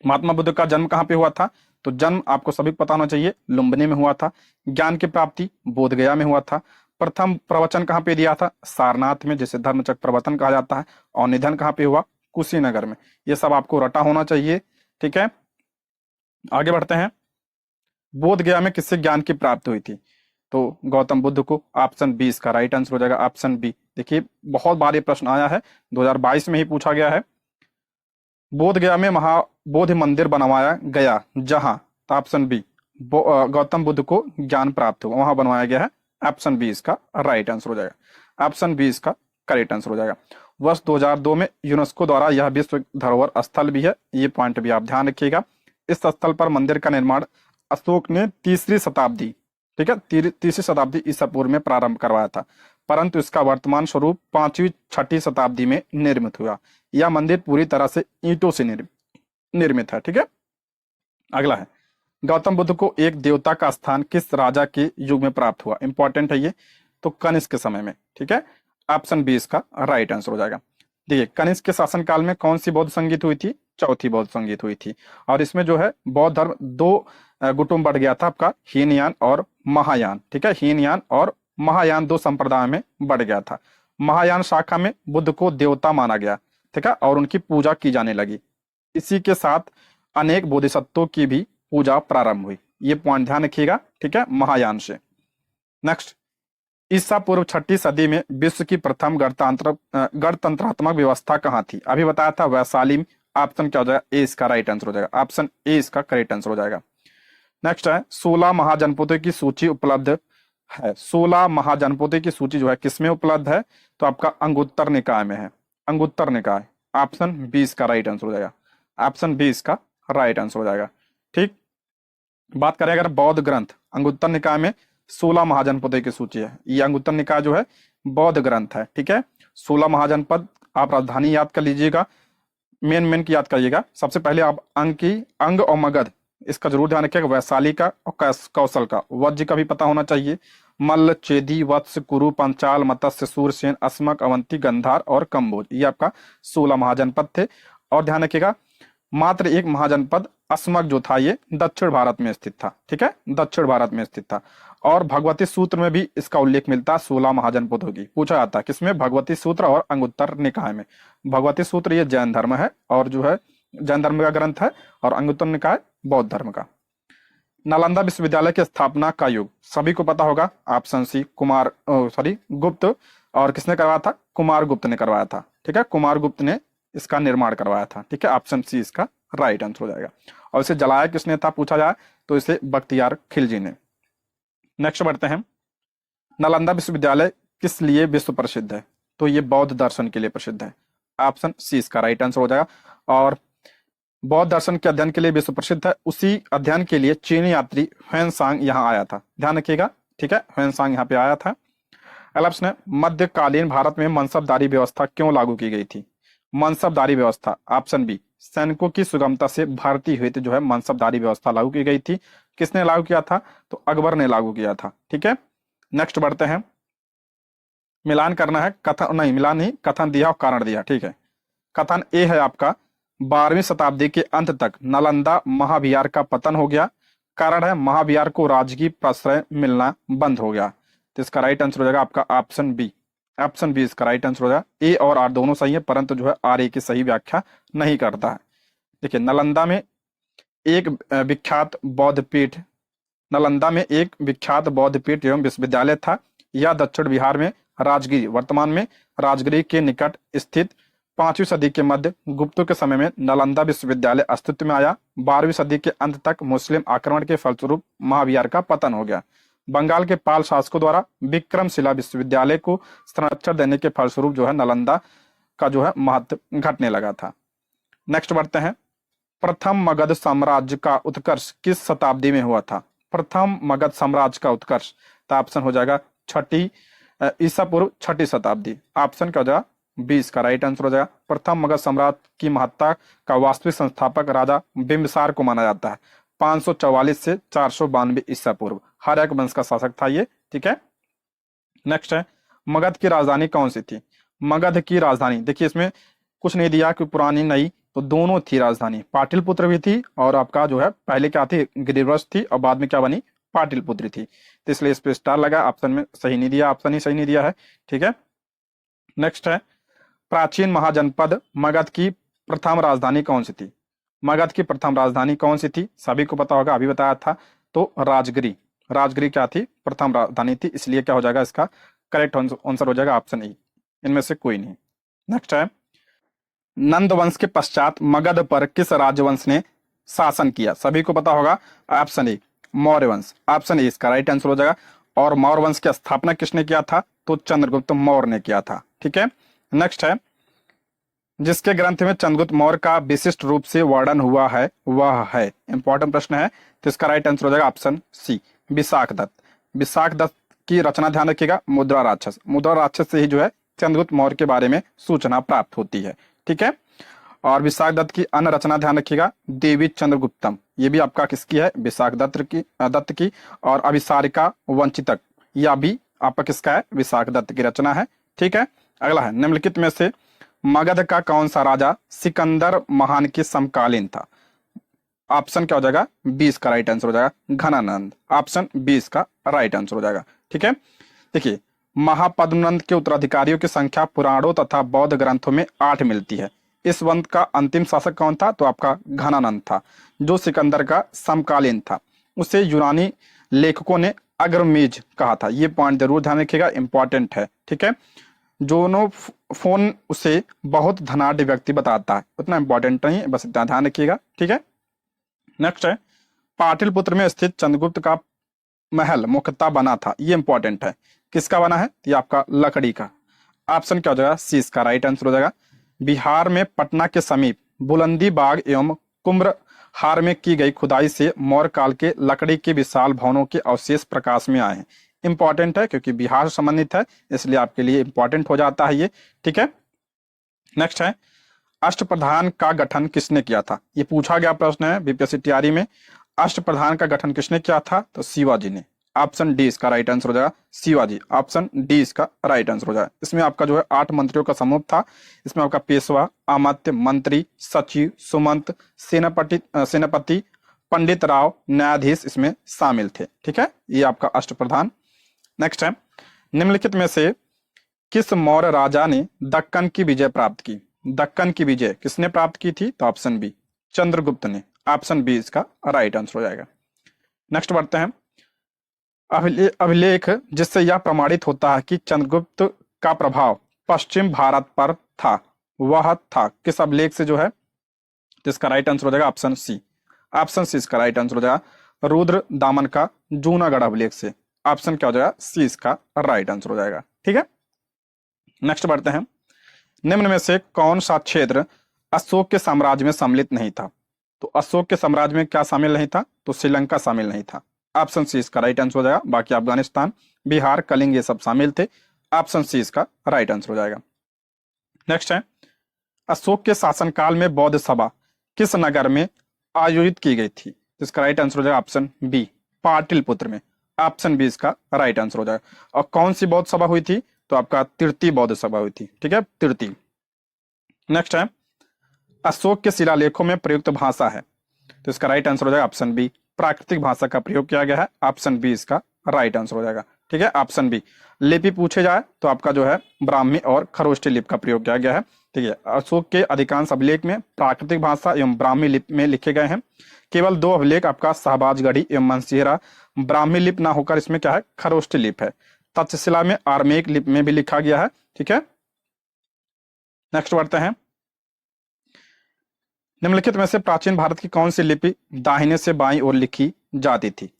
महात्मा बुद्ध का जन्म कहाँ पे हुआ था? तो जन्म आपको सभी को पता होना चाहिए, लुम्बिनी में हुआ था। ज्ञान की प्राप्ति बोधगया में हुआ था। प्रथम प्रवचन कहाँ पे दिया था? सारनाथ में, जिसे धर्मचक्र प्रवर्तन कहा जाता है। और निधन कहाँ पे हुआ? कुशीनगर में। ये सब आपको रटा होना चाहिए। ठीक है, आगे बढ़ते हैं। बोधगया में किससे ज्ञान की प्राप्ति हुई थी? तो गौतम बुद्ध को। ऑप्शन बी इसका राइट आंसर हो जाएगा। Option B. देखिए, बहुत बार ये प्रश्न आया है, 2022 में ही पूछा गया है। बोधगया में महाबोधि मंदिर बनवाया गया जहां, तो ऑप्शन बी, गौतम बुद्ध को ज्ञान प्राप्त हुआ, वहां बनवाया गया है। ऑप्शन बी इसका राइट आंसर हो जाएगा। ऑप्शन बी इसका करेक्ट आंसर हो जाएगा। वर्ष 2002 में यूनेस्को द्वारा यह विश्व धरोहर स्थल भी है। ये पॉइंट भी आप ध्यान रखिएगा। इस स्थल पर मंदिर का निर्माण अशोक ने तीसरी शताब्दी, ठीक है, तीसरी शताब्दी ईसा पूर्व में प्रारंभ करवाया था, परंतु इसका वर्तमान स्वरूप 5वीं 6वीं शताब्दी में निर्मित हुआ। यह मंदिर पूरी तरह से ईंटों से निर्मित है। ठीक है, अगला है, गौतम बुद्ध को एक देवता का स्थान किस राजा के युग में प्राप्त हुआ? इंपॉर्टेंट है ये। तो कनिष्क के समय में। ठीक है, ऑप्शन बी इसका राइट आंसर हो जाएगा। देखिए, कनिष्क के शासनकाल में कौन सी बौद्ध संगीत हुई थी? चौथी बौद्ध संगीत हुई थी। और इसमें जो है बौद्ध धर्म दो गुटों में बढ़ गया था, आपका हीनयान और महायान। ठीक है, हीनयान और महायान दो संप्रदाय में बढ़ गया था। महायान शाखा में बुद्ध को देवता माना गया, ठीक है, और उनकी पूजा की जाने लगी। इसी के साथ अनेक बोधिसत्वों की भी पूजा प्रारंभ हुई। ये पॉइंट ध्यान रखिएगा। ठीक है, महायान से। नेक्स्ट, ईसा पूर्व 6वीं सदी में विश्व की प्रथम गणतंत्रात्मक व्यवस्था कहाँ थी? अभी बताया था वैशाली में। ऑप्शन क्या हो जाएगा? ए इसका राइट आंसर हो जाएगा। ऑप्शन ए इसका करेक्ट आंसर हो जाएगा। नेक्स्ट है, 16 महाजनपदों की सूची उपलब्ध है। 16 महाजनपदों की सूची जो है किसमें उपलब्ध है? तो आपका अंगुत्तर निकाय में है। अंगुत्तर निकाय। ऑप्शन बी इसका राइट आंसर हो जाएगा। ऑप्शन बी इसका राइट आंसर हो जाएगा। ठीक, बात करें अगर बौद्ध ग्रंथ, अंगुत्तर निकाय में 16 महाजनपदों की सूची है। ये अंगुत्तर निकाय जो है बौद्ध ग्रंथ है। ठीक है, 16 महाजनपद। आप राजधानी याद कर लीजिएगा, मेन की याद करिएगा। सबसे पहले आप अंग और मगध, इसका जरूर ध्यान रखिएगा। वैशाली का और कौशल का। वज्र का भी पता होना चाहिए। मल्ल, चेदी, वत्स, कुरु, पंचाल, मत्स्य, सूरसेन, अस्मक, अवंती, गंधार और कंबोज। ये आपका 16 महाजनपद थे। और ध्यान रखिएगा, मात्र एक महाजनपद अस्मक जो था ये दक्षिण भारत में स्थित था। ठीक है, दक्षिण भारत में स्थित था। और भगवती सूत्र में भी इसका उल्लेख मिलता है 16 महाजनपदों की। पूछा जाता है किसमें? भगवती सूत्र और अंगुत्तर निकाय में। भगवती सूत्र ये जैन धर्म है, और जो है जैन धर्म का ग्रंथ है, और अंगुत्तर निकाय बौद्ध धर्म का। नालंदा विश्वविद्यालय की स्थापना का युग सभी को पता होगा। ऑप्शन सी, गुप्त। और किसने करवाया था? कुमार गुप्त ने करवाया था। ठीक है, कुमार गुप्त ने इसका निर्माण करवाया था। ठीक है, ऑप्शन सी इसका राइट आंसर हो जाएगा। और इसे जलाया किसने था पूछा जाए तो इसे बख्तियार खिलजी ने। नेक्स्ट बढ़ते हैं, नालंदा विश्वविद्यालय किस लिए विश्व प्रसिद्ध है? तो ये बौद्ध दर्शन के लिए प्रसिद्ध है। ऑप्शन सी इसका राइट आंसर हो जाएगा। और बौद्ध दर्शन के अध्ययन के लिए विश्व प्रसिद्ध है, उसी अध्ययन के लिए चीनी यात्री ह्वेनसांग यहाँ आया था, ध्यान रखिएगा, ठीक है, ह्वेनसांग यहाँ पे आया था। अगला प्रश्न है, मध्यकालीन भारत में मनसबदारी व्यवस्था क्यों लागू की गई थी? मनसबदारी व्यवस्था, ऑप्शन बी, सैनिकों की सुगमता से भारतीय हित जो है मनसबदारी व्यवस्था लागू की गई थी। किसने लागू किया था? तो अकबर ने लागू किया था, ठीक है। नेक्स्ट बढ़ते हैं, मिलान करना है, कथन नहीं, मिलान नहीं, कथन दिया और कारण दिया, ठीक है। कथन ए है आपका, 12वीं शताब्दी के अंत तक नालंदा महाविहार का पतन हो गया। कारण है महाविहार को राजकीय प्रश्रय मिलना बंद हो गया। तो इसका राइट आंसर हो जाएगा आपका ऑप्शन बी। ऑप्शन बी इसका राइट आंसर हो जाएगा। ए और आर दोनों सही है, परंतु जो है आर ए की सही व्याख्या नहीं करता है। देखिए, नालंदा में एक विख्यात बौद्ध पीठ, नालंदा में एक विख्यात बौद्ध पीठ एवं विश्वविद्यालय था। यह दक्षिण बिहार में राजगिरी, वर्तमान में राजगिरी के निकट स्थित 5वीं सदी के मध्य गुप्तों के समय में नालंदा विश्वविद्यालय अस्तित्व में आया। 12वीं सदी के अंत तक मुस्लिम आक्रमण के फलस्वरूप महाविहार का पतन हो गया। बंगाल के पाल शासकों द्वारा विक्रमशिला विश्वविद्यालय को संरक्षण देने के फलस्वरूप जो है नालंदा का जो है महत्व घटने लगा था। नेक्स्ट बढ़ते हैं, प्रथम मगध साम्राज्य का उत्कर्ष किस शताब्दी में हुआ था? प्रथम मगध साम्राज्य का उत्कर्ष, तो ऑप्शन हो जाएगा छठी ईसा पूर्व छठी शताब्दी। ऑप्शन क्या हो जाएगा? 20 का राइट आंसर हो जाएगा। प्रथम मगध साम्राज्य की महत्ता का वास्तविक संस्थापक राजा बिंबिसार को माना जाता है। 544 से 492 ईसा पूर्व हर्यक वंश का शासक था ये, ठीक है। नेक्स्ट है, मगध की राजधानी कौन सी थी? मगध की राजधानी, देखिए इसमें कुछ नहीं दिया कि पुरानी नई, तो दोनों थी राजधानी, पाटिलपुत्र भी थी और आपका जो है पहले क्या थी, गिरिवृष थी और बाद में क्या बनी, पाटिलपुत्र थी। तो इसलिए इस पे स्टार लगा, ऑप्शन में सही नहीं दिया, ऑप्शन ही सही नहीं दिया है, ठीक है। नेक्स्ट है, प्राचीन महाजनपद मगध की प्रथम राजधानी कौन सी थी? मगध की प्रथम राजधानी कौन सी थी? सभी को पता होगा, अभी बताया था, तो राजगिरी। राजगिरी क्या थी? प्रथम राजधानी थी, इसलिए क्या हो जाएगा इसका करेक्ट आंसर हो जाएगा ऑप्शन ए, इनमें से कोई नहीं। नेक्स्ट है, नंद वंश के पश्चात मगध पर किस राजवंश ने शासन किया? सभी को पता होगा, ऑप्शन ए, मौर्य वंश। ऑप्शन ए इसका राइट आंसर हो जाएगा। और मौर्य वंश की स्थापना किसने किया था? तो चंद्रगुप्त मौर्य ने किया था, ठीक है। नेक्स्ट है, जिसके ग्रंथ में चंद्रगुप्त मौर्य का विशिष्ट रूप से वर्णन हुआ है वह है, इंपॉर्टेंट प्रश्न है, तो इसका राइट आंसर हो जाएगा ऑप्शन सी, विशाख दत्त। विशाख दत्त की रचना ध्यान रखिएगा, मुद्रा राक्षस। मुद्रा राक्षस से ही जो है चंद्रगुप्त मौर्य के बारे में सूचना प्राप्त होती है, ठीक है। और विशाख दत्त की अन्य रचना ध्यान रखिएगा, देवी चंद्रगुप्तम, ये भी आपका किसकी है? विशाख दत्त की। और अभिसारिका वंचितक, यह भी आपका किसका है? विशाख दत्त की रचना है, ठीक है। अगला है, निम्नलिखित में से मगध का कौन सा राजा सिकंदर महान के समकालीन था? ऑप्शन क्या हो जाएगा? 20 का राइट आंसर हो जाएगा घनानंद। ऑप्शन 20 का राइट आंसर हो जाएगा, ठीक है। देखिए, महापद्मनंद के उत्तराधिकारियों की संख्या पुराणों तथा बौद्ध ग्रंथों में 8 मिलती है। इस वंश का अंतिम शासक कौन था? तो आपका घनानंद था, जो सिकंदर का समकालीन था। उसे यूनानी लेखकों ने अग्रमेज कहा था, ये पॉइंट जरूर ध्यान रखिएगा, इंपॉर्टेंट है, ठीक है। जोनो फोन उसे बहुत धनाढ़ व्यक्ति बताता है, उतना इंपॉर्टेंट नहीं है, बस इतना ध्यान रखिएगा, ठीक है। नेक्स्ट है, पाटिलपुत्र में स्थित चंद्रगुप्त का महल मुख्यतः बना था, ये इंपॉर्टेंट है, किसका बना है? ये आपका लकड़ी का। ऑप्शन क्या हो जाएगा? सी इसका राइट आंसर हो जाएगा। बिहार में पटना के समीप बुलंदी बाग एवं कुम्भहार में की गई खुदाई से मौर्य काल के लकड़ी के विशाल भवनों के अवशेष प्रकाश में आए हैं। इंपॉर्टेंट है क्योंकि बिहार से संबंधित है, इसलिए आपके लिए इंपॉर्टेंट हो जाता है ये, ठीक है। नेक्स्ट है, अष्टप्रधान का गठन किसने किया था? ये पूछा गया प्रश्न है बीपीएससी तैयारी में। अष्टप्रधान का गठन किसने किया था? तो शिवाजी ने। ऑप्शन डी इसका राइट आंसर हो जाएगा, शिवाजी। ऑप्शन डी इसका राइट आंसर हो जाएगा। इसमें आपका जो है 8 मंत्रियों का समूह था। इसमें आपका पेशवा, अमात्य, मंत्री, सचिव, सुमंत, सेनापति, पंडित राव, न्यायाधीश इसमें शामिल थे, ठीक है। ये आपका अष्टप्रधान। नेक्स्ट है, निम्नलिखित में से किस मौर्य राजा ने दक्कन की विजय प्राप्त की? दक्कन की विजय किसने प्राप्त की थी? तो ऑप्शन बी, चंद्रगुप्त ने। ऑप्शन बी इसका राइट आंसर हो जाएगा। नेक्स्ट बढ़ते हैं, अभिलेख जिससे यह प्रमाणित होता है कि चंद्रगुप्त का प्रभाव पश्चिम भारत पर था, वह था किस अभिलेख से जो है तो इसका राइट आंसर हो जाएगा ऑप्शन सी। ऑप्शन सी इसका राइट आंसर हो जाएगा। रुद्र दामन का जूनागढ़ अभिलेख से। ऑप्शन क्या हो जाएगा? सी इसका राइट आंसर हो जाएगा। ठीक है, नेक्स्ट बढ़ते हैं। निम्न में से कौन सा क्षेत्र अशोक के साम्राज्य में सम्मिलित नहीं था? तो अशोक के साम्राज्य में क्या शामिल नहीं था? तो श्रीलंका शामिल नहीं था। ऑप्शन सी इसका राइट आंसर हो जाएगा। बाकी अफगानिस्तान, बिहार, कलिंग ये सब शामिल थे। ऑप्शन सी इसका राइट आंसर हो जाएगा। नेक्स्ट है, अशोक के शासनकाल में बौद्ध सभा किस नगर में आयोजित की गई थी? तो इसका राइट आंसर हो जाएगा ऑप्शन बी, पाटलिपुत्र में। ऑप्शन बी इसका राइट आंसर हो जाएगा। और कौन सी बौद्ध सभा हुई थी? तो आपका तृतीय बौद्ध सभा हुई थी। ठीक है, तृतीय। नेक्स्ट है, अशोक के शिलालेखों में प्रयुक्त भाषा है? तो इसका राइट आंसर हो जाएगा ऑप्शन बी, प्राकृतिक भाषा का प्रयोग किया गया है। ऑप्शन बी इसका राइट आंसर हो जाएगा। ठीक है, ऑप्शन बी। लिपि पूछे जाए तो आपका जो है ब्राह्मी और खरोष्ठी लिपि का प्रयोग किया गया है। ठीक है, अशोक के अधिकांश अभिलेख में प्राकृतिक भाषा एवं ब्राह्मी लिपि में लिखे गए हैं। केवल 2 अभिलेख आपका शाहबाजगढ़ी एवं मनसेरा ब्राह्मी लिपि ना होकर इसमें क्या है? खरोष्ठी लिपि है। तक्षशिला में आर्मेयिक लिपि में भी लिखा गया है। ठीक है, नेक्स्ट बढ़ते हैं। निम्नलिखित में से प्राचीन भारत की कौन सी लिपि दाहिने से बाईं ओर लिखी जाती थी?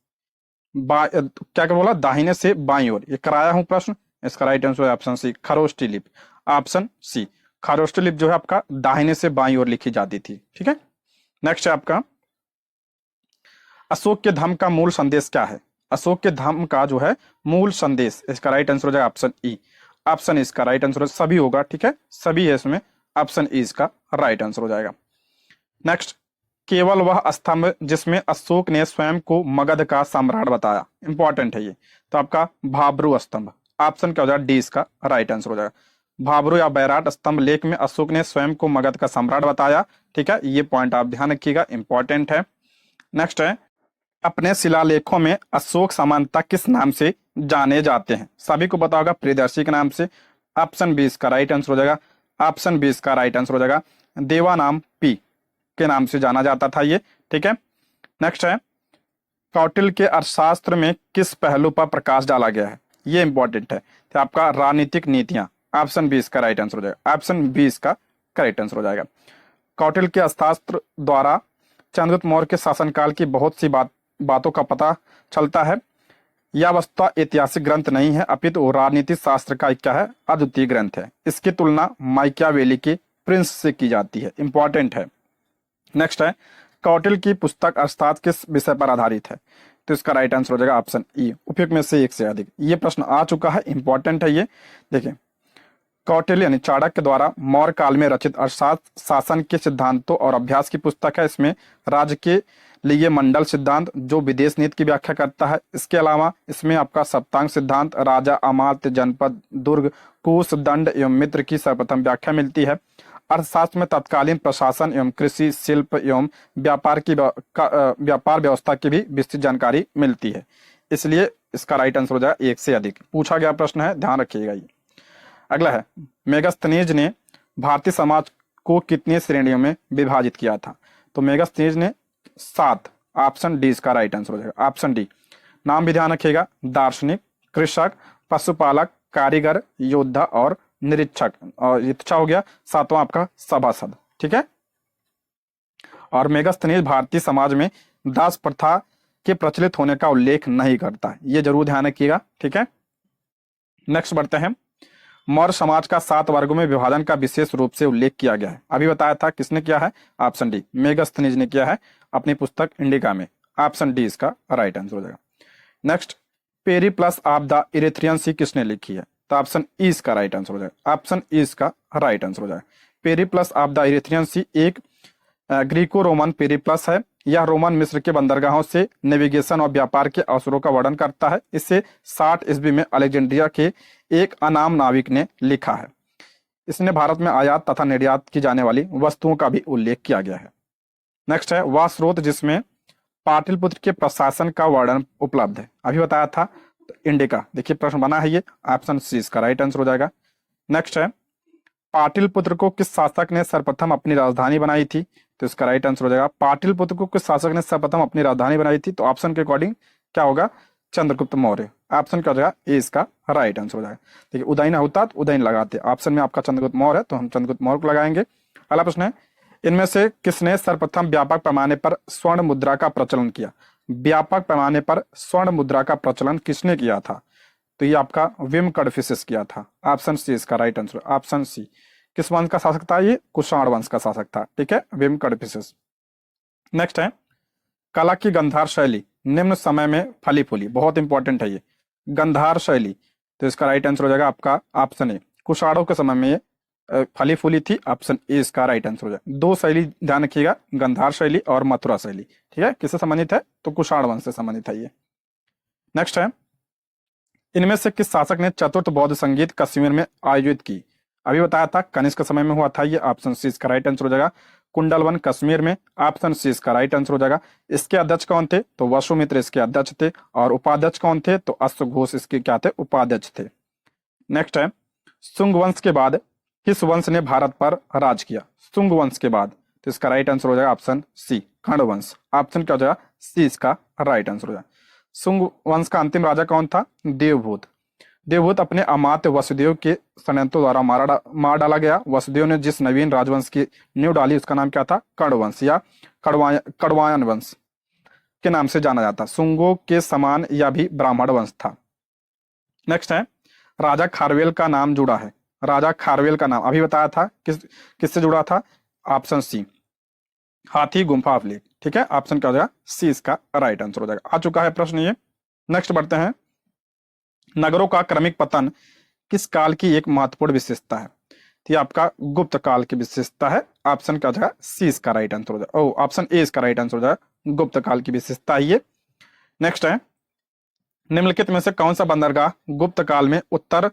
क्या बोला? दाहिने से बाईं ओर। ये कराया हूं प्रश्न। इसका राइट आंसर है ऑप्शन सी, खरोष्ठी लिपि। ऑप्शन सी, खरोष्ठी लिपि जो है आपका दाहिने से बाईं ओर लिखी जाती थी। ठीक है, नेक्स्ट है आपका, अशोक के धम्म का मूल संदेश क्या है? अशोक के धम्म का जो है मूल संदेश, इसका राइट आंसर हो जाएगा ऑप्शन ई। ऑप्शन इसका राइट आंसर सभी होगा। ठीक है, सभी है इसमें। ऑप्शन ई इसका राइट आंसर हो जाएगा। नेक्स्ट, केवल वह स्तंभ जिसमें अशोक ने स्वयं को मगध का सम्राट बताया। इंपॉर्टेंट है ये। तो आपका भाब्रू स्तंभ। ऑप्शन क्या हो जाएगा? डी इसका राइट आंसर हो जाएगा। भाब्रू या बैराट स्तंभ लेख में अशोक ने स्वयं को मगध का सम्राट बताया। ठीक है, ये पॉइंट आप ध्यान रखिएगा, इंपॉर्टेंट है। नेक्स्ट है, अपने शिलालेखों में अशोक सामान्यतः किस नाम से जाने जाते हैं? सभी को पता होगा, प्रियदर्शी के नाम से। ऑप्शन बी इसका राइट आंसर हो जाएगा। ऑप्शन बी इसका राइट आंसर हो जाएगा। देवानाम पी के नाम से जाना जाता था ये। ठीक है, नेक्स्ट है, कौटिल्य के अर्थशास्त्र में किस पहलू पर प्रकाश डाला गया है? ये इंपॉर्टेंट है। तो आपका राजनीतिक नीतियां। ऑप्शन बी इसका राइट आंसर हो जाएगा। ऑप्शन बी इसका करेक्ट आंसर हो जाएगा। कौटिल्य के अर्थशास्त्र द्वारा चंद्रगुप्त मौर्य के शासनकाल की बहुत सी बातों का पता चलता है। यह वस्तुतः ऐतिहासिक ग्रंथ नहीं है, अपितु राजनीतिक शास्त्र का क्या है? अद्वितीय ग्रंथ है। इसकी तुलना माइकियावेली के प्रिंस से की जाती है। इंपॉर्टेंट है। नेक्स्ट है, कौटिल्य की पुस्तक अर्थशास्त्र किस विषय पर आधारित है? तो इसका राइट आंसर हो जाएगा ऑप्शन ई, उपयुक्त में से एक से अधिक। ये प्रश्न आ चुका है, इंपॉर्टेंट है ये। देखिए, कौटिल्य यानी चाणक्य द्वारा मौर्य काल में रचित अर्थशास्त्र शासन के सिद्धांतों और अभ्यास की पुस्तक है। इसमें राज्य के लिए मंडल सिद्धांत जो विदेश नीति की व्याख्या करता है। इसके अलावा इसमें आपका सप्तांग सिद्धांत, राजा, अमात्य, जनपद, दुर्ग, कोष, दंड एवं मित्र की सर्वप्रथम व्याख्या मिलती है। अर्थशास्त्र में तत्कालीन प्रशासन एवं कृषि, शिल्प एवं व्यापार व्यवस्था की भी विस्तृत जानकारी मिलती है। इसलिए इसका राइट आंसर हो जाएगा एक से अधिक। पूछा गया प्रश्न है, ध्यान रखिएगा ये। अगला है, मेगास्थनीज ने भारतीय समाज को कितनी श्रेणियों में विभाजित किया था? तो मेगास्थनीज ने 7। ऑप्शन डी इसका राइट आंसर हो जाएगा। Option D. नाम भी ध्यान रखिएगा, दार्शनिक, कृषक, पशुपालक, कारीगर, योद्धा और निरीक्षक। और ये अच्छा हो गया। 7वां आपका सभासद। ठीक है, और मेगास्थनीज भारतीय समाज में दास प्रथा के प्रचलित होने का उल्लेख नहीं करता। ये जरूर ध्यान रखिएगा। ठीक है, नेक्स्ट बढ़ते हैं। मौर्य समाज का 7 वर्गों में विभाजन का विशेष रूप से उल्लेख किया गया है। अभी बताया था, किसने किया है? ऑप्शन डी, मेगास्थनीज ने किया है अपनी पुस्तक इंडिका में। ऑप्शन डी इसका राइट आंसर हो जाएगा। नेक्स्ट, पेरिप्लस ऑफ द इरेथ्रियन सी किसने लिखी है? तो ऑप्शन ई इसका राइट आंसर हो जाएगा। ऑप्शन ई इसका राइट आंसर हो जाएगा। पेरिप्लस ऑफ द इरेथ्रियन सी एक ग्रीको रोमन पेरिप्लस है। यह रोमन मिस्र के बंदरगाहों से नेविगेशन और व्यापार के अवसरों का वर्णन करता है। इसे 60 ईस्वी में अलेक्जेंड्रिया के एक अनाम नाविक ने लिखा है। इसने भारत में आयात तथा निर्यात की जाने वाली वस्तुओं का भी उल्लेख किया गया है। नेक्स्ट है, वह स्रोत जिसमें पाटलिपुत्र के प्रशासन का वर्णन उपलब्ध है। अभी बताया था, तो इंडिका। देखिए प्रश्न बना है ये। ऑप्शन सी इसका राइट आंसर हो जाएगा। नेक्स्ट है, पाटलिपुत्र को किस शासक ने सर्वप्रथम अपनी राजधानी बनाई थी? तो इसका राइट आंसर हो जाएगा, पाटलिपुत्र को किस शासक ने सर्वप्रथम अपनी राजधानी बनाई थी? तो ऑप्शन के अकॉर्डिंग क्या होगा? चंद्रगुप्त मौर्य। ऑप्शन क्या हो जाएगा? ए इसका राइट आंसर हो जाएगा। देखिए, उदयन होता तो उदयन लगाते। ऑप्शन में आपका चंद्रगुप्त मौर्य है, तो हम चंद्रगुप्त मौर्य को लगाएंगे। अगला प्रश्न है, इनमें से किसने सर्वप्रथम व्यापक पैमाने पर स्वर्ण मुद्रा का प्रचलन किया? व्यापक पैमाने पर स्वर्ण मुद्रा का प्रचलन किसने किया था? तो ये आपका विम कड़फिसिस किया था। ऑप्शन सी इसका राइट आंसर, ऑप्शन सी। किस वंश का शासक था ये? कुषाण वंश का शासक था, ठीक है, विम कड़फिसिस। नेक्स्ट है, कला की गंधार शैली निम्न समय में फली फूली। बहुत इंपॉर्टेंट है ये गंधार शैली। तो इसका राइट आंसर हो जाएगा आपका ऑप्शन ए। कुषाणों के समय में ये फली फूली थी। ऑप्शन ए इसका राइट आंसर हो जाएगा। दो शैली ध्यान रखिएगा, गंधार शैली और मथुरा शैली, ठीक है। किससे संबंधित है? तो कुषाण वंश से संबंधित है ये। नेक्स्ट है, इनमें से किस शासक ने चतुर्थ बौद्ध संगीत कश्मीर में आयोजित की? अभी बताया था कनिष्क समय में हुआ था ये। ऑप्शन सी इसका राइट आंसर हो जाएगा। कुंडलवन कश्मीर में। ऑप्शन सी इसका राइट आंसर हो जाएगा। इसके अध्यक्ष कौन थे? तो वसुमित्र इसके अध्यक्ष थे। और उपाध्यक्ष कौन थे? तो अश्वघोष इसके क्या थे? उपाध्यक्ष थे। नेक्स्ट है, शुंग वंश के बाद किस वंश ने भारत पर राज किया? शुंग वंश के बाद, तो इसका राइट आंसर हो जाएगा ऑप्शन सी, खंड वंश। ऑप्शन क्या हो जाएगा? सी इसका राइट आंसर हो जाएगा। शुंग वंश का अंतिम राजा कौन था? देवभूत। देवभूत अपने अमात्य वसुदेव के षड्यंत्रों द्वारा मार डाला गया। वसुदेव ने जिस नवीन राजवंश की नींव डाली उसका नाम क्या था? कण्वंश या कण्वायन वंश के नाम से जाना जाता। शुंगों के समान यह भी ब्राह्मण वंश था। नेक्स्ट है, राजा खारवेल का नाम जुड़ा है। राजा खारवेल का नाम अभी बताया था किससे जुड़ा था? ऑप्शन सी, हाथी गुम्फा अभिलेख, ठीक है। ऑप्शन क्या हो जाएगा? सी इसका राइट आंसर हो जाएगा। आ चुका है प्रश्न ये। नेक्स्ट बढ़ते हैं, नगरों का क्रमिक पतन किस काल की एक महत्वपूर्ण विशेषता है? तो ये आपका गुप्त काल की विशेषता है। ऑप्शन क्या हो जाएगा? सी इसका राइट आंसर हो जाएगा। ओ, ऑप्शन ए इसका राइट आंसर हो जाएगा। गुप्त काल की विशेषता है ये। नेक्स्ट है, निम्नलिखित में से कौन सा बंदरगाह गुप्त काल में उत्तर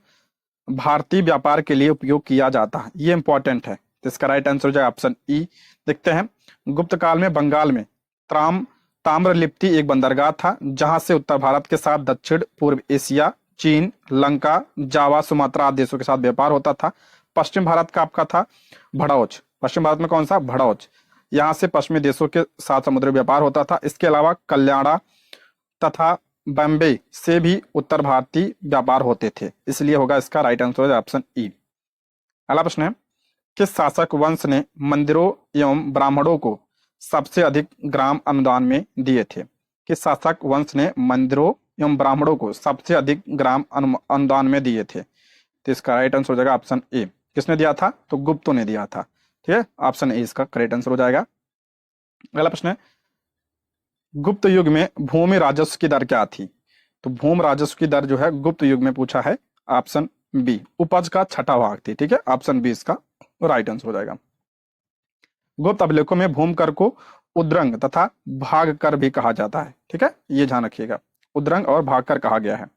भारतीय व्यापार के लिए उपयोग किया जाता है? ये इंपॉर्टेंट है। तो इसका राइट आंसर हो जाएगा ऑप्शन ई। देखते हैं, गुप्त काल में बंगाल में ताम्रलिप्ति एक बंदरगाह था जहां से उत्तर भारत के साथ दक्षिण पूर्व एशिया, चीन, लंका, जावा, सुमात्रा आदि देशों के साथ व्यापार होता था। पश्चिम भारत का आपका था भड़ौच। पश्चिम भारत में कौन सा? भड़ौच। यहाँ से पश्चिमी देशों के साथ समुद्री व्यापार होता था। इसके अलावा कल्याणा तथा बॉम्बे से भी उत्तर भारतीय व्यापार होते थे। इसलिए होगा इसका राइट आंसर ऑप्शन ई। अगला प्रश्न है, किस शासक वंश ने मंदिरों एवं ब्राह्मणों को सबसे अधिक ग्राम अनुदान में दिए थे? किस शासक वंश ने मंदिरों एवं ब्राह्मणों को सबसे अधिक ग्राम अनुदान में दिए थे? तो इसका राइट आंसर हो जाएगा ऑप्शन ए। किसने दिया था? तो गुप्तों ने दिया था, ठीक है। ऑप्शन ए इसका करेक्ट आंसर हो जाएगा। अगला प्रश्न है, गुप्त युग में भूमि राजस्व की दर क्या थी? तो भूमि राजस्व की दर जो है गुप्त युग में पूछा है। ऑप्शन बी, उपज का छठा भाग थी, ठीक है। ऑप्शन बी इसका राइट आंसर हो जाएगा। गुप्त अभिलेखों में भूमि कर को उद्रंग तथा भाग कर भी कहा जाता है, ठीक है, ये ध्यान रखिएगा। उद्रंग और भाग कर कहा गया है।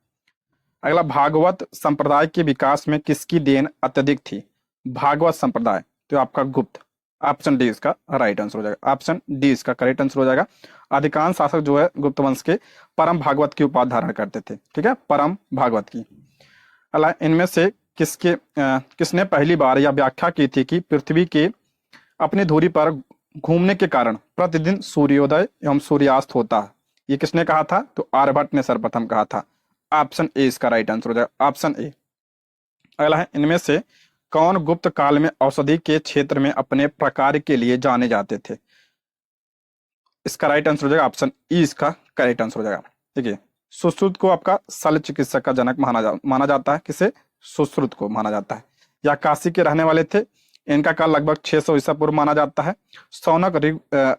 अगला, भागवत संप्रदाय के विकास में किसकी देन अत्यधिक थी? भागवत संप्रदाय, तो आपका गुप्त। ऑप्शन डी इसका राइट आंसर हो जाएगा। ऑप्शन डी इसका करेक्ट आंसर हो जाएगा। अधिकांश शासक जो है गुप्त वंश के परम भागवत की उपाधि धारण करते थे, ठीक है, परम भागवत की। अला इनमें से किसने पहली बार यह व्याख्या की थी कि पृथ्वी के अपनी धुरी पर घूमने के कारण प्रतिदिन सूर्योदय एवं सूर्यास्त होता है? ये किसने कहा था? तो आर्यभट्ट ने सर्वप्रथम कहा था। ऑप्शन ए इसका राइट आंसर हो जाएगा। Option A. अगला है, इनमें से कौन गुप्त काल में औषधि के क्षेत्र में अपने प्रकार के लिए जाने जाते थे? इसका राइट आंसर हो जाएगा ऑप्शन ई इसका करेक्ट आंसर हो जाएगा। देखिए, सुश्रुत को आपका शल्य चिकित्सक का जनक माना जाता है। किसे? सुश्रुत को माना जाता है। या काशी के रहने वाले थे। इनका काल लगभग 600 ईसा पूर्व माना जाता है। सौनक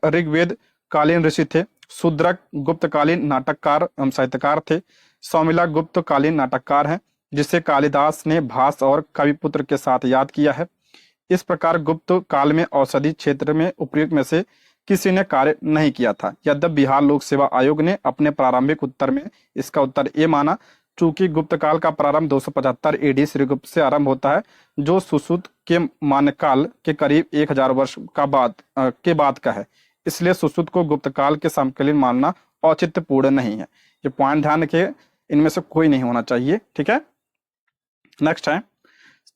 ऋग्वेद कालीन ऋषि थे। शूद्रक गुप्तकालीन नाटककार एवं साहित्यकार थे। सौमिला गुप्तकालीन नाटककार हैं जिसे कालिदास ने भास और कविपुत्र के साथ याद किया है। इस प्रकार गुप्त काल में औषधि क्षेत्र में उपयुक्त में से किसी ने कार्य नहीं किया था। यद्यपि बिहार लोक सेवा आयोग ने अपने प्रारंभिक उत्तर में इसका उत्तर ए माना। चूंकि गुप्त काल का प्रारंभ 275 एडी श्रीगुप्त से आरंभ होता है, जो सुश्रुत के मान्यकाल के करीब 1000 वर्ष के बाद का है, इसलिए सुश्रुत को गुप्त काल के समकालीन मानना औचित्यपूर्ण नहीं है। ये पॉइंट ध्यान रखिए, इनमें से कोई नहीं होना चाहिए, ठीक है। नेक्स्ट है,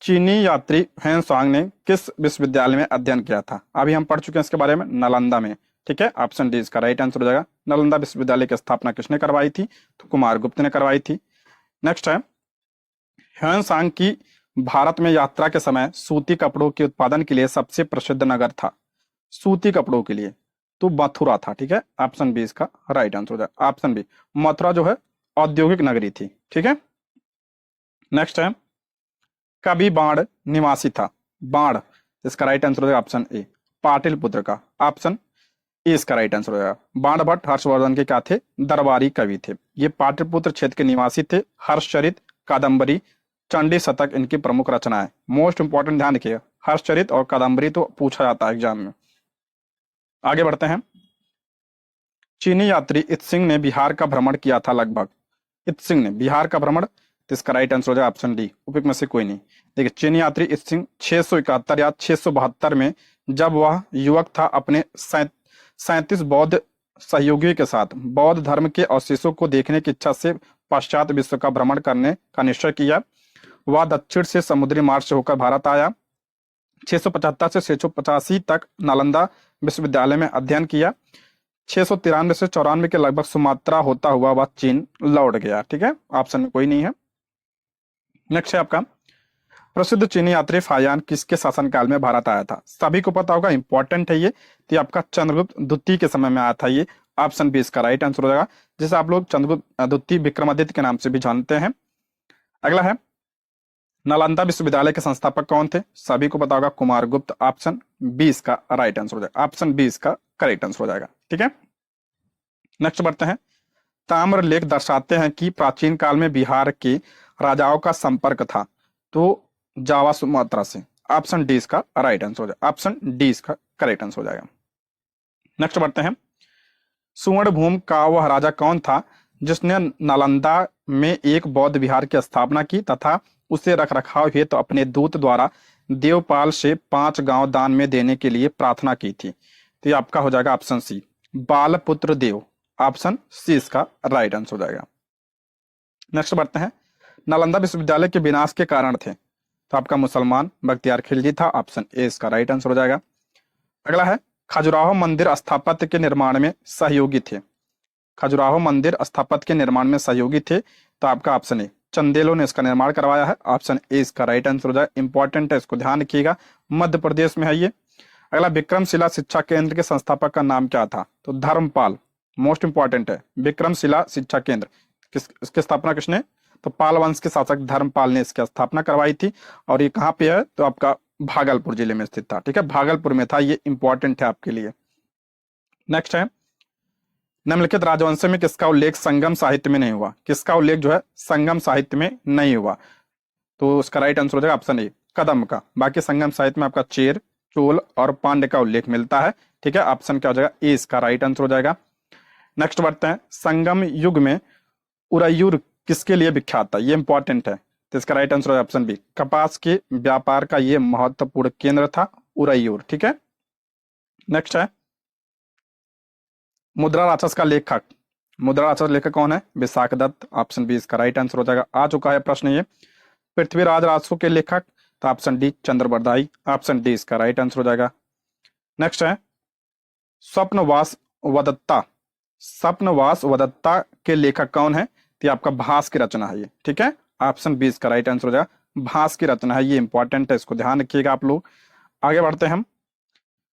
चीनी यात्री ह्वेनसांग ने किस विश्वविद्यालय में अध्ययन किया था? अभी हम पढ़ चुके हैं इसके बारे में, नालंदा में, ठीक है। ऑप्शन डी इसका राइट आंसर हो जाएगा। नालंदा विश्वविद्यालय की स्थापना किसने करवाई थी? तो कुमारगुप्त ने करवाई थी। नेक्स्ट है, ह्वेनसांग की भारत में यात्रा के समय सूती कपड़ों के उत्पादन के लिए सबसे प्रसिद्ध नगर था। सूती कपड़ों के लिए, तो मथुरा था। ठीक है, ऑप्शन बी इसका राइट आंसर हो जाएगा। ऑप्शन बी, मथुरा जो है औद्योगिक नगरी थी। ठीक है, नेक्स्ट है, कभी बाण निवासी था। बाण, इसका राइट आंसर हो जाएगा ऑप्शन ए, पाटिलपुत्र का। ऑप्शन ए इसका राइट आंसर हो जाएगा। बाण भट्ट हर्षवर्धन के क्या थे, दरबारी कवि थे। ये पाटलिपुत्र क्षेत्र के निवासी थे। हर्षचरित, कादम्बरी, चंडी शतक इनकी प्रमुख रचना है। मोस्ट इंपॉर्टेंट, ध्यान रखिए, हर्षचरित और कादम्बरी तो पूछा जाता है एग्जाम में। आगे बढ़ते हैं। चीनी यात्री इत्सिंग ने बिहार का भ्रमण किया था लगभग। इत्सिंग ने बिहार का भ्रमण, तो इसका राइट आंसर हो जाएगा ऑप्शन डी, उपयुक्त में से कोई नहीं। देखिए, चीनी यात्री इत्सिंग 671 या 672 में, जब वह युवक था, अपने 37 बौद्ध सहयोगियों के साथ बौद्ध धर्म के अवशेषों को देखने की इच्छा से पाश्चात्य विश्व का भ्रमण करने का निश्चय किया। वह दक्षिण से समुद्री मार्ग से होकर भारत आया। 675 से 685 तक नालंदा विश्वविद्यालय में अध्ययन किया। 693 से 94 के लगभग सुमात्रा होता हुआ वह चीन लौट गया। ठीक है, ऑप्शन में कोई नहीं है। नेक्स्ट है आपका, प्रसिद्ध चीनी यात्री फायान किसके शासनकाल में भारत आया था। सभी को पता होगा, इंपॉर्टेंट है ये, तो आपका चंद्रगुप्त द्वितीय के समय में आया था ये। ऑप्शन बी इसका राइट आंसर हो जाएगा, जिसे आप लोग चंद्रगुप्त द्वितीय विक्रमादित्य के नाम से भी जानते हैं। अगला है, नालंदा विश्वविद्यालय के संस्थापक कौन थे। सभी को पता होगा, कुमारगुप्त। ऑप्शन बी इसका राइट आंसर हो जाएगा। ऑप्शन बी इसका करेक्ट आंसर हो जाएगा। ठीक है, नेक्स्ट बढ़ते हैं। ताम्र लेख दर्शाते हैं कि प्राचीन काल में बिहार के राजाओं का संपर्क था, तो जावा सुमात्रा से। ऑप्शन डी इसका राइट आंसर हो जाएगा। ऑप्शन डी इसका करेक्ट आंसर हो जाएगा। नेक्स्ट बढ़ते हैं। सुवर्णभूमि का वह राजा कौन था जिसने नालंदा में एक बौद्ध विहार की स्थापना की तथा उसे रख रखाव हेतु तो अपने दूत द्वारा देवपाल से 5 गांव दान में देने के लिए प्रार्थना की थी। तो ये आपका हो जाएगा ऑप्शन सी, बालपुत्र देव। ऑप्शन सी इसका राइट आंसर हो जाएगा। नेक्स्ट बढ़ते हैं। नालंदा विश्वविद्यालय के विनाश के कारण थे, तो आपका मुसलमान बख्तियार खिलजी था। ऑप्शन ए इसका राइट आंसर हो जाएगा। अगला है, खजुराहो मंदिर स्थापत्य के निर्माण में सहयोगी थे। खजुराहो मंदिर स्थापत्य के निर्माण में सहयोगी थे, तो आपका ऑप्शन ए, चंदेलों ने इसका निर्माण करवाया है। ऑप्शन ए इसका राइट आंसर हो जाएगा। इंपॉर्टेंट है, इसको ध्यान रखिएगा, मध्य प्रदेश में है ये। अगला, विक्रमशिला शिक्षा केंद्र के संस्थापक का नाम क्या था। तो धर्मपाल, मोस्ट इंपॉर्टेंट है, विक्रमशिला शिक्षा केंद्र इसकी स्थापना किसने, तो पाल वंश के शासक धर्मपाल ने इसकी स्थापना करवाई थी। और ये कहाँ पे है, तो आपका भागलपुर जिले में स्थित था। ठीक है, भागलपुर में था, ये इंपॉर्टेंट है आपके लिए। नेक्स्ट है, निम्नलिखित राजवंश में किसका उल्लेख संगम साहित्य में नहीं हुआ। किसका उल्लेख जो है संगम साहित्य में नहीं हुआ, तो उसका राइट आंसर हो जाएगा ऑप्शन ए, कदम का। बाकी संगम साहित्य में आपका चेर, चोल और पांड्य का उल्लेख मिलता है। ठीक है, ऑप्शन क्या हो जाएगा, ए इसका राइट आंसर हो जाएगा। नेक्स्ट बढ़ते हैं। संगम युग में उरैयूर किसके लिए विख्यात था, ये इंपॉर्टेंट है, तो इसका राइट आंसर है ऑप्शन बी, कपास के व्यापार का ये महत्वपूर्ण केंद्र था उरैयूर। ठीक है, नेक्स्ट है, मुद्रा राक्षस का लेखक। मुद्रा राक्षस लेखक कौन है, विशाखदत्त। ऑप्शन बी इसका राइट आंसर हो जाएगा। आ चुका है प्रश्न ये। पृथ्वीराज राजसू के लेखक, तो option D, Chand Bardai. Option D इसका राइट आंसर हो जाएगा। नेक्स्ट है, स्वप्नवास वदत्ता। स्वप्नवास वदत्ता के लेखक कौन है, तो आपका भास की रचना है ये। ठीक है, ऑप्शन बी इसका राइट आंसर हो जाएगा। भास की रचना है, ये इंपॉर्टेंट है, इसको ध्यान रखिएगा आप लोग। आगे बढ़ते हैं हम।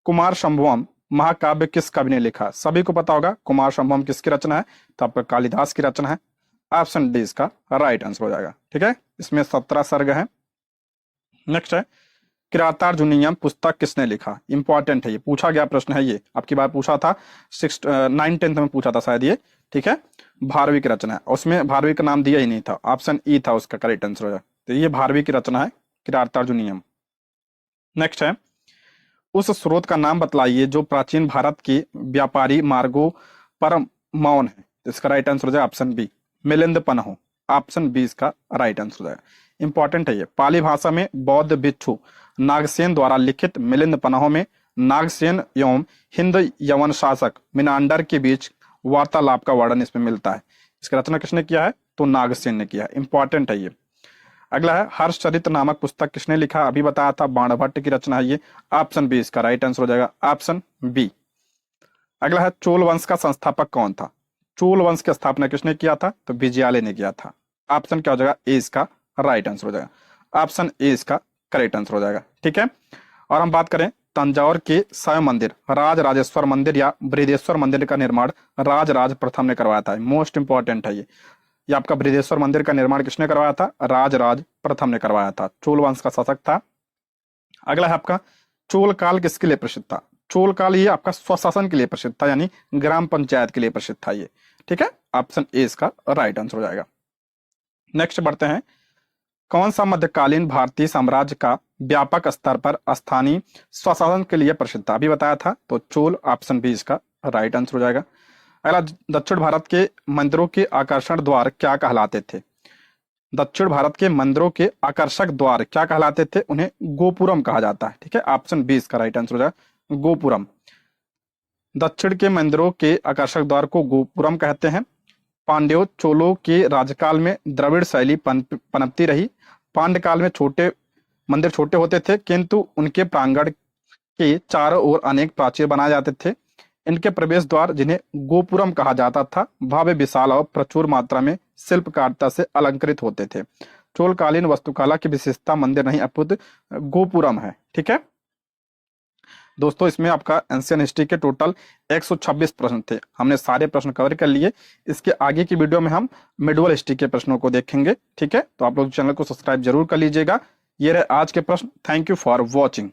कुमार संभवम महाकाव्य किस कवि ने लिखा। सभी को पता होगा कुमार संभवम किसकी रचना है, तो आपका कालिदास की रचना है। ऑप्शन डी इसका राइट आंसर हो जाएगा। ठीक है, इसमें 17 सर्ग है। नेक्स्ट है, किरातार्जुनीयम पुस्तक किसने लिखा। इंपॉर्टेंट है, ये पूछा गया प्रश्न है, ये आपकी बार पूछा था 9th-10th में पूछा था शायद ये। ठीक है, भारवी की रचना है, उसमें भारवी का नाम दिया ही नहीं था, ऑप्शन ई था उसका करेक्ट आंसर हो जाएगा। तो ये भारवी की रचना है, किरातार्जुनीयम। नेक्स्ट है, उस स्रोत का नाम बतलाइए जो प्राचीन भारत के व्यापारी मार्गों पर मौन है। तो इसका राइट आंसर हो जाएगा option B, Milind Panh. Option B इसका राइट आंसर हो जाएगा। इंपॉर्टेंट है ये, पाली भाषा में बौद्ध भिक्षु नागसेन द्वारा लिखित मिलिंद पन्हों में नागसेन एवं हिंद यवन शासक मिनांडर के बीच वार्तालाप का वर्णन इसमें मिलता है। इसका रचना किसने किया है, तो नागसेन ने किया है। इंपॉर्टेंट है ये। अगला है, हर्षचरित नामक पुस्तक किसने लिखा, अभी बताया था बाणभट्ट की रचना है ये। ऑप्शन बी इसका राइट आंसर हो जाएगा, ऑप्शन बी। अगला है, चोल वंश का संस्थापक कौन था। चोल वंश की स्थापना किसने किया था, तो विजयालय ने किया था। ऑप्शन क्या हो जाएगा, ए इसका राइट आंसर हो जाएगा। ऑप्शन ए इसका करेक्ट आंसर हो जाएगा। ठीक है, और हम बात करें तंजावुर के शैव मंदिर, राज राजेश्वर मंदिर या बृहदेश्वर मंदिर का निर्माण राजराज प्रथम ने करवाया था? मोस्ट इंपॉर्टेंट है ये आपका बृहदेश्वर मंदिर का निर्माण किसने करवाया था? राजराज प्रथम ने करवाया था, चोल वंश का शासक था। अगला है आपका, चोल काल किसके लिए प्रसिद्ध था? चोल काल ये आपका स्वशासन के लिए प्रसिद्ध था, यानी ग्राम पंचायत के लिए प्रसिद्ध था ये। ठीक है, ऑप्शन ए इसका राइट आंसर हो जाएगा। नेक्स्ट बढ़ते हैं, कौन सा मध्यकालीन भारतीय साम्राज्य का व्यापक स्तर पर स्थानीय स्वशासन के लिए प्रसिद्ध था? अभी बताया था, तो चोल, ऑप्शन बी इसका राइट आंसर हो जाएगा। अगला, दक्षिण भारत के मंदिरों के आकर्षण द्वार क्या कहलाते थे? दक्षिण भारत के मंदिरों के आकर्षक द्वार क्या कहलाते थे? उन्हें गोपुरम कहा जाता है। ठीक है, ऑप्शन बी इसका राइट आंसर हो जाएगा, गोपुरम। दक्षिण के मंदिरों के आकर्षक द्वार को गोपुरम कहते हैं। पांड्यों चोलों के राज्यकाल में द्रविड़ शैली पनपती रही। पांड्यकाल में मंदिर छोटे होते थे, किंतु उनके प्रांगण के चारों ओर अनेक प्राचीर बनाए जाते थे। इनके प्रवेश द्वार, जिन्हें गोपुरम कहा जाता था, भव्य, विशाल और प्रचुर मात्रा में शिल्पकारिता से अलंकृत होते थे। चोलकालीन वास्तुकला की विशेषता मंदिर नहीं अपितु गोपुरम है। ठीक है दोस्तों, इसमें आपका एंशियंट हिस्ट्री के टोटल 126 प्रश्न थे। हमने सारे प्रश्न कवर कर लिए। इसके आगे की वीडियो में हम मिडवल हिस्ट्री के प्रश्नों को देखेंगे। ठीक है, तो आप लोग चैनल को सब्सक्राइब जरूर कर लीजिएगा। ये रहे आज के प्रश्न। Thank you for watching.